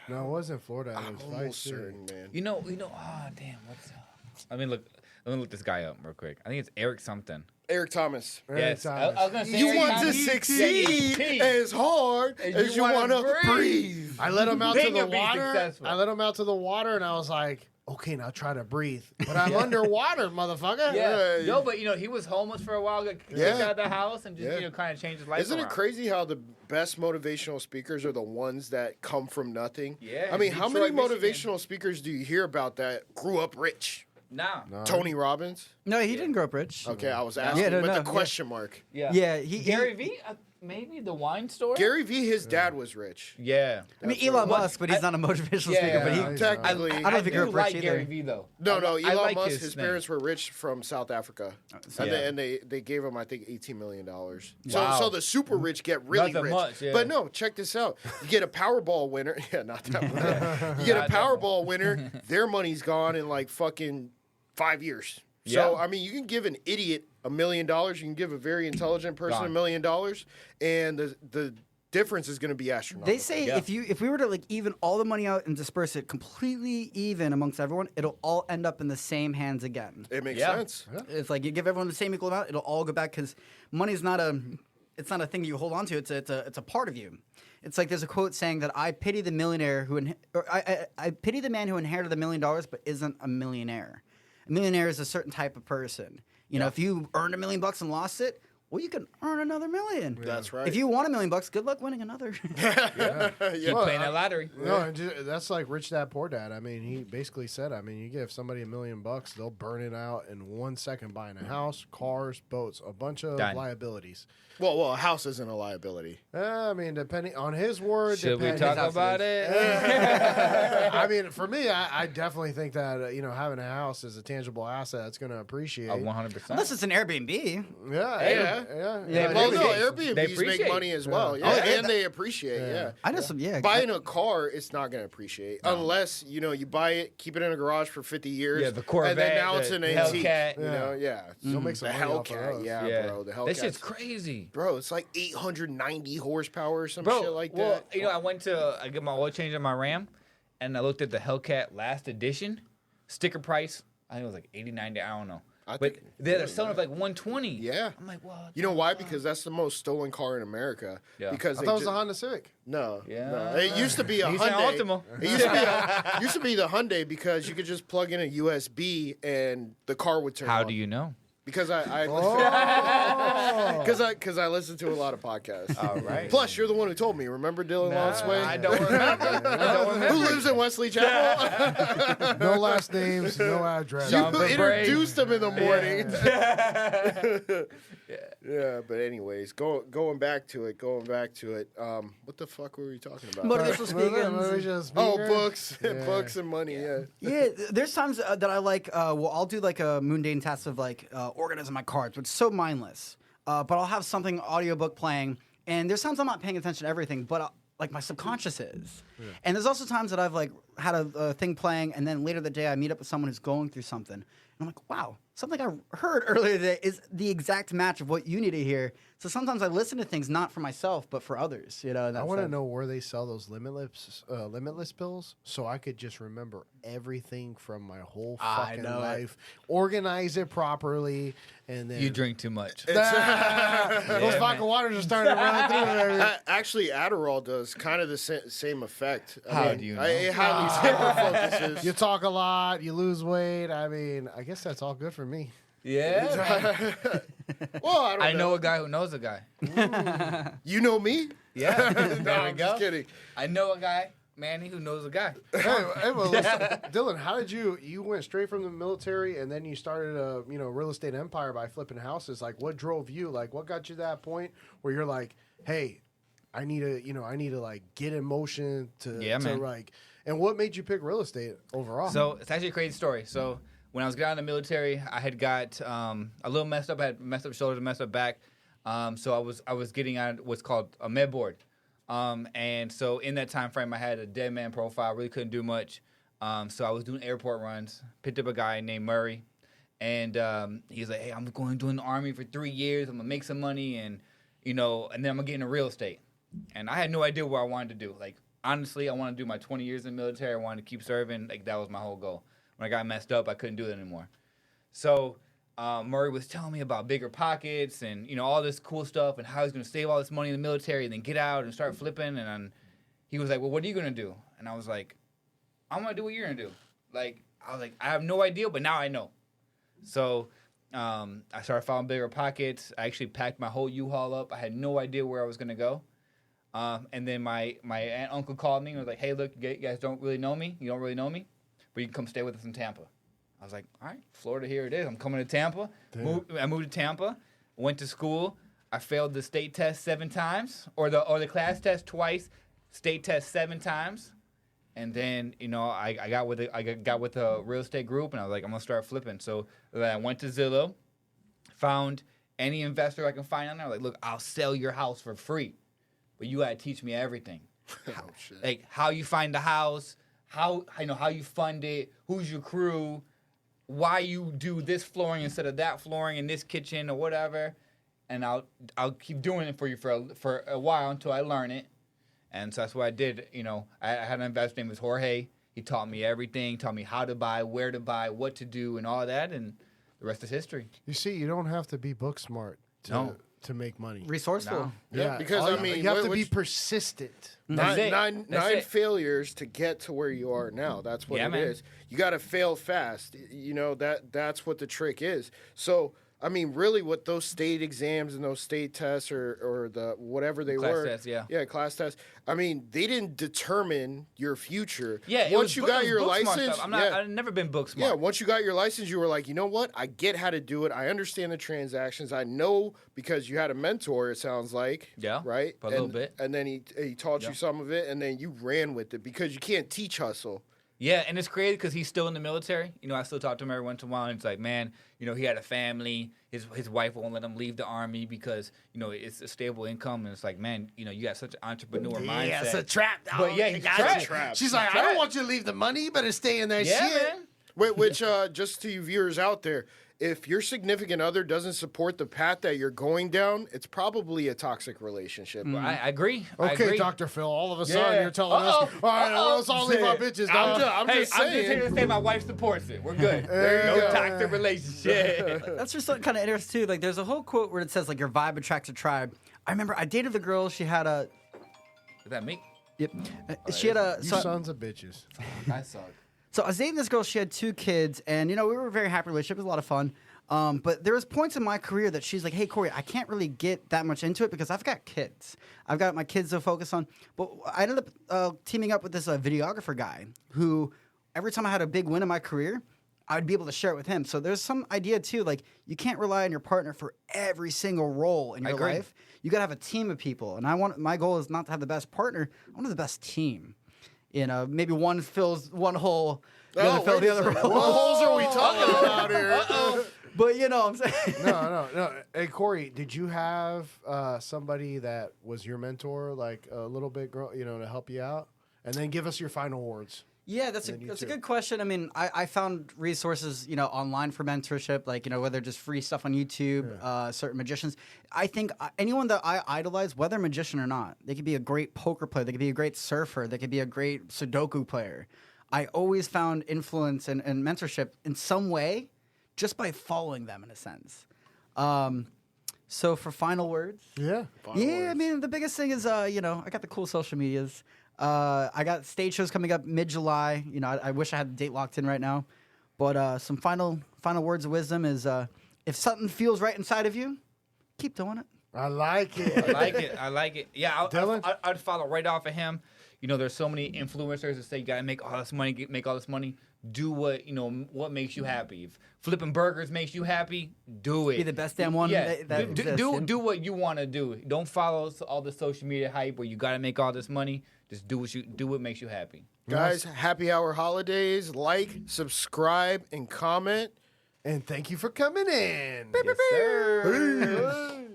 Speaker 1: No, it wasn't Florida. It
Speaker 4: I'm
Speaker 1: was Vice
Speaker 4: almost
Speaker 1: City.
Speaker 4: certain, man.
Speaker 3: You know. Oh damn. What's? Let me look this guy up real quick. I think it's Eric something.
Speaker 4: Eric Thomas.
Speaker 1: Eric
Speaker 3: Yes.
Speaker 1: Thomas.
Speaker 3: I was gonna say
Speaker 4: You
Speaker 3: Eric
Speaker 4: want to
Speaker 3: Thomas.
Speaker 4: succeed
Speaker 3: Yeah,
Speaker 4: as hard as you want to breathe.
Speaker 1: I let him out
Speaker 3: Then
Speaker 1: to the
Speaker 3: you'll be
Speaker 1: water.
Speaker 3: successful.
Speaker 1: I let him out to the water, and I was like, "Okay, now try to breathe." But I'm underwater, motherfucker.
Speaker 3: Yeah.
Speaker 4: Yeah.
Speaker 3: No, but he was homeless for a while, got kicked
Speaker 4: Yeah.
Speaker 3: out of the house, and just
Speaker 4: Yeah.
Speaker 3: kind of changed his life.
Speaker 4: Isn't it
Speaker 3: around.
Speaker 4: crazy how the best motivational speakers are the ones that come from nothing?
Speaker 3: Yeah,
Speaker 4: I mean, how many
Speaker 3: Detroit, Michigan.
Speaker 4: motivational speakers do you hear about that grew up rich?
Speaker 3: Nah.
Speaker 1: No.
Speaker 4: Tony Robbins?
Speaker 2: No, he didn't grow up rich.
Speaker 4: Okay, I was asking
Speaker 2: no,
Speaker 4: with
Speaker 2: no,
Speaker 4: the question mark.
Speaker 3: Yeah.
Speaker 2: Yeah,
Speaker 3: Gary V. Maybe the wine store.
Speaker 4: Gary V, his dad was rich.
Speaker 3: Yeah.
Speaker 2: I mean,
Speaker 4: That's
Speaker 2: Elon
Speaker 4: right.
Speaker 2: Musk, but he's not a motivational
Speaker 3: Yeah,
Speaker 2: speaker. But
Speaker 3: yeah.
Speaker 2: he,
Speaker 4: Technically,
Speaker 2: I don't think
Speaker 3: do
Speaker 2: you're rich
Speaker 3: like
Speaker 2: either.
Speaker 3: Gary V though.
Speaker 4: no,
Speaker 3: I
Speaker 4: Elon
Speaker 3: like
Speaker 4: Musk, his
Speaker 3: thing.
Speaker 4: parents were rich from South Africa.
Speaker 3: Yeah.
Speaker 4: And they gave him, I think, $18 million.
Speaker 3: Wow.
Speaker 4: So the super rich get really
Speaker 3: Not that
Speaker 4: rich.
Speaker 3: much, yeah.
Speaker 4: But no, check this out. You get a Powerball winner. Yeah, not that much. You get a
Speaker 3: Not that
Speaker 4: Powerball winner, their money's gone in like fucking 5 years. So,
Speaker 3: Yeah.
Speaker 4: I mean, you can give an idiot $1 million. You can give a very intelligent person
Speaker 3: Gone.
Speaker 4: $1 million. And the difference is going to be astronomical.
Speaker 2: They say
Speaker 3: Yeah.
Speaker 2: if we were to like even all the money out and disperse it completely even amongst everyone, it'll all end up in the same hands again.
Speaker 4: It makes
Speaker 3: Yeah.
Speaker 4: sense.
Speaker 2: It's like you give everyone the same equal amount, it'll all go back because money's not a thing you hold on to. It's a part of you. It's like there's a quote saying that I pity the millionaire I pity the man who inherited $1 million but isn't a millionaire. A millionaire is a certain type of person. You know, if you earned $1 million and lost it, well, you can earn another $1 million.
Speaker 4: That's right.
Speaker 2: If you won $1 million, good luck winning another.
Speaker 3: Keep
Speaker 1: Well,
Speaker 3: playing that lottery.
Speaker 1: No, and that's like Rich Dad Poor Dad. I mean, he basically said, you give somebody $1 million, they'll burn it out in 1 second, buying a house, cars, boats, a bunch of
Speaker 3: Done.
Speaker 1: liabilities.
Speaker 4: Well, a house isn't a liability.
Speaker 1: I mean, depending on his word.
Speaker 3: Should we
Speaker 1: depending-
Speaker 3: talk about it?
Speaker 1: I mean, for me, I definitely think that having a house is a tangible asset that's going to appreciate.
Speaker 3: 100%.
Speaker 2: Unless it's an Airbnb.
Speaker 1: Yeah,
Speaker 4: Yeah.
Speaker 1: yeah.
Speaker 4: Well, no,
Speaker 3: appreciate- they
Speaker 4: Airbnbs make
Speaker 3: appreciate.
Speaker 4: money as well.
Speaker 1: Yeah.
Speaker 4: Yeah, and they appreciate, yeah.
Speaker 2: I just
Speaker 4: Buying a car, it's not going to appreciate unless you buy it, keep it in a garage for 50 years.
Speaker 3: Yeah, the Corvette,
Speaker 4: and then now it's
Speaker 3: the
Speaker 4: an antique.
Speaker 3: Hellcat.
Speaker 1: Still make some
Speaker 4: The
Speaker 1: money off of
Speaker 4: Hellcat,
Speaker 1: those.
Speaker 4: yeah, bro. The Hellcat.
Speaker 3: That shit's crazy.
Speaker 4: Bro, it's like 890 horsepower or some
Speaker 3: Bro,
Speaker 4: shit like
Speaker 3: well,
Speaker 4: that.
Speaker 3: I get my oil change on my Ram, and I looked at the Hellcat last edition sticker price. I think it was like $80, $90, I don't know.
Speaker 4: I
Speaker 3: But
Speaker 4: think-
Speaker 3: they're selling it for like $120.
Speaker 4: Yeah.
Speaker 3: I'm like, what?
Speaker 4: You know why? Because that's the most stolen car in America.
Speaker 3: Yeah.
Speaker 4: Because
Speaker 1: I
Speaker 4: they
Speaker 1: thought it was
Speaker 4: ju-
Speaker 1: a Honda Civic.
Speaker 4: No,
Speaker 3: Yeah.
Speaker 4: no. It used to be a
Speaker 3: Nissan
Speaker 4: Hyundai.
Speaker 3: Altima.
Speaker 4: It used to be the Hyundai because you could just plug in a USB and the car would turn
Speaker 3: How
Speaker 4: on.
Speaker 3: do you know?
Speaker 4: Because I Because I listen to a lot of podcasts.
Speaker 3: All right.
Speaker 4: Plus, you're the one who told me. Remember Dylan Longsway?
Speaker 3: I don't remember.
Speaker 4: Who lives in Wesley Chapel?
Speaker 1: No last names, no address.
Speaker 4: You
Speaker 3: Sean
Speaker 4: introduced him in the morning. Yeah, but anyways, going back to it. What the fuck were we talking about?
Speaker 2: Motivational speaking.
Speaker 4: Books,
Speaker 1: Yeah.
Speaker 4: books and money. Yeah.
Speaker 2: Yeah, there's times that I like. Well, I'll do like a mundane task of like organizing my cards, which is so mindless. But I'll have something audiobook playing, and there's times I'm not paying attention to everything, but like my subconscious is. Yeah. And there's also times that I've like had a thing playing, and then later the day I meet up with someone who's going through something, and I'm like, wow, something I heard earlier today is the exact match of what you need to hear. So sometimes I listen to things not for myself, but for others. You know.
Speaker 1: I want to know where they sell those limitless pills, so I could just remember everything from my whole fucking life, organize it properly, and then
Speaker 3: You drink too much.
Speaker 1: those vodka waters are starting to run through it.
Speaker 4: Actually, Adderall does kind of the same effect.
Speaker 3: How do you know?
Speaker 4: It highly hyper focuses.
Speaker 1: You talk a lot, you lose weight. I mean, I guess that's all good for me.
Speaker 3: Yeah.
Speaker 4: Well, I don't know.
Speaker 3: I know a guy who knows a guy.
Speaker 4: You know me?
Speaker 3: Yeah.
Speaker 4: No,
Speaker 3: There we
Speaker 4: I'm
Speaker 3: go.
Speaker 4: just kidding.
Speaker 3: I know a guy, Manny, who knows a guy.
Speaker 1: Hey, well, listen, Dylan, how did you went straight from the military and then you started a real estate empire by flipping houses? Like, what drove you? Like, what got you to that point where you're like, hey, I need to like get in motion to
Speaker 3: man.
Speaker 1: like, and what made you pick real estate overall?
Speaker 3: So it's actually a crazy story. So when I was getting out of the military, I had got a little messed up. I had messed up shoulders, messed up back. So I was getting on what's called a med board. And so in that time frame, I had a dead man profile. Really couldn't do much. So I was doing airport runs. Picked up a guy named Murray, and he was like, "Hey, I'm going to do the Army for 3 years. I'm gonna make some money, and and then I'm gonna get into real estate." And I had no idea what I wanted to do. Like honestly, I wanted to do my 20 years in the military. I wanted to keep serving. Like that was my whole goal. When I got messed up, I couldn't do it anymore. So Murray was telling me about bigger pockets and all this cool stuff and how he's going to save all this money in the military and then get out and start flipping. And he was like, "Well, what are you going to do?" And I was like, "I'm going to do what you're going to do." Like I was like, I have no idea, but now I know. So I started following bigger pockets. I actually packed my whole U-Haul up. I had no idea where I was going to go. And then my aunt and uncle called me and was like, "Hey, look, you guys don't really know me. You don't really know me. But you can come stay with us in Tampa." I was like, all right, Florida, here it is. I'm coming to Tampa. I moved to Tampa, went to school. I failed the state test 7 times, or the class test twice, state test 7 times. And then, I got with a real estate group, and I was like, I'm going to start flipping. So then I went to Zillow, found any investor I can find on there. I was like, look, I'll sell your house for free, but you got to teach me everything.
Speaker 4: Shit.
Speaker 3: Like how you find the house, how you fund it, who's your crew, why you do this flooring instead of that flooring in this kitchen or whatever, and I'll keep doing it for you for a while until I learn it. And so that's what I did. I had an investor named Jorge. He taught me everything, taught me how to buy, where to buy, what to do, and all that, and the rest is history.
Speaker 1: you see, you don't have to be book smart to make money.
Speaker 2: Resourceful.
Speaker 3: No.
Speaker 4: Yeah, because
Speaker 1: you have to be persistent.
Speaker 4: Nine
Speaker 3: That's it.
Speaker 4: failures to get to where you are now. That's what it is. You got to fail fast. That's what the trick is. So, I mean, really, what those state exams and those state tests or the whatever they
Speaker 3: Class
Speaker 4: were,
Speaker 3: tests, yeah.
Speaker 4: class tests. I mean, they didn't determine your future.
Speaker 3: Yeah,
Speaker 4: once you got your license,
Speaker 3: I've never been book smart.
Speaker 4: yeah, once you got your license, you were like, you know what? I get how to do it. I understand the transactions. I know because you had a mentor, it sounds like.
Speaker 3: Yeah,
Speaker 4: Right?
Speaker 3: for a little bit.
Speaker 4: And then he taught you some of it, and then you ran with it because you can't teach hustle.
Speaker 3: Yeah, and it's crazy because he's still in the military. I still talk to him every once in a while, and it's like, man, he had a family. His wife won't let him leave the Army because, it's a stable income. And it's like, man, you got such an entrepreneur mindset.
Speaker 1: Yeah, it's a trap. Dog.
Speaker 3: But yeah, he's trapped.
Speaker 4: Trapped.
Speaker 1: She's like, I don't want you to leave the money. You better stay in that
Speaker 3: Yeah,
Speaker 1: shit.
Speaker 3: man.
Speaker 4: Which, just to you viewers out there, if your significant other doesn't support the path that you're going down, it's probably a toxic relationship.
Speaker 3: I agree. I
Speaker 1: Okay,
Speaker 3: agree.
Speaker 1: Dr. Phil, all of a sudden
Speaker 3: Yeah.
Speaker 1: you're telling us, all right, let's all leave our bitches, dog.
Speaker 4: I'm just
Speaker 3: I'm just
Speaker 4: saying.
Speaker 3: here to say my wife supports it. We're good.
Speaker 1: There
Speaker 3: No
Speaker 1: you go.
Speaker 3: toxic relationship.
Speaker 2: That's just kind of interesting too. Like, there's a whole quote where it says like your vibe attracts a tribe. I remember I dated the girl. She had a.
Speaker 3: Is that me?
Speaker 2: Yep. She had a.
Speaker 1: You
Speaker 2: So,
Speaker 1: sons of bitches.
Speaker 3: I suck.
Speaker 2: so I was dating this girl. She had 2 kids, and we were a very happy relationship. It was a lot of fun. But there was points in my career that she's like, hey, Cory, I can't really get that much into it because I've got kids. I've got my kids to focus on. But I ended up teaming up with this videographer guy who every time I had a big win in my career, I'd be able to share it with him. So there's some idea, too, like you can't rely on your partner for every single role in your life. You got to have a team of people. And my goal is not to have the best partner. I want to have the best team. You know, maybe one fills one hole, the other fills the other hole.
Speaker 4: What holes are we talking about here?
Speaker 2: But you know what I'm saying?
Speaker 1: No. Hey, Cory, did you have somebody that was your mentor, like a little bit, to help you out? And then give us your final words.
Speaker 2: Yeah, that's a good question. I mean, I found resources, online for mentorship, like, whether just free stuff on YouTube, certain magicians. I think anyone that I idolize, whether magician or not, they could be a great poker player, they could be a great surfer, they could be a great Sudoku player. I always found influence and mentorship in some way just by following them in a sense. So for final words.
Speaker 1: Yeah.
Speaker 2: I mean, the biggest thing is, I got the cool social medias. I got stage shows coming up mid-July. I wish I had the date locked in right now. But some final words of wisdom is if something feels right inside of you, keep doing it.
Speaker 1: I like it.
Speaker 3: I like it. Yeah,
Speaker 1: Dylan?
Speaker 3: I'd follow right off of him. There's so many influencers that say you got to make all this money, make all this money. Do what, what makes you happy. If flipping burgers makes you happy, do it.
Speaker 2: Be the best damn one that exists.
Speaker 3: Do what you want to do. Don't follow all the social media hype where you got to make all this money. Just do what makes you happy.
Speaker 4: Guys, happy Hour Holidays. Like, subscribe, and comment.
Speaker 1: And thank you for coming in.
Speaker 3: Yes, sir.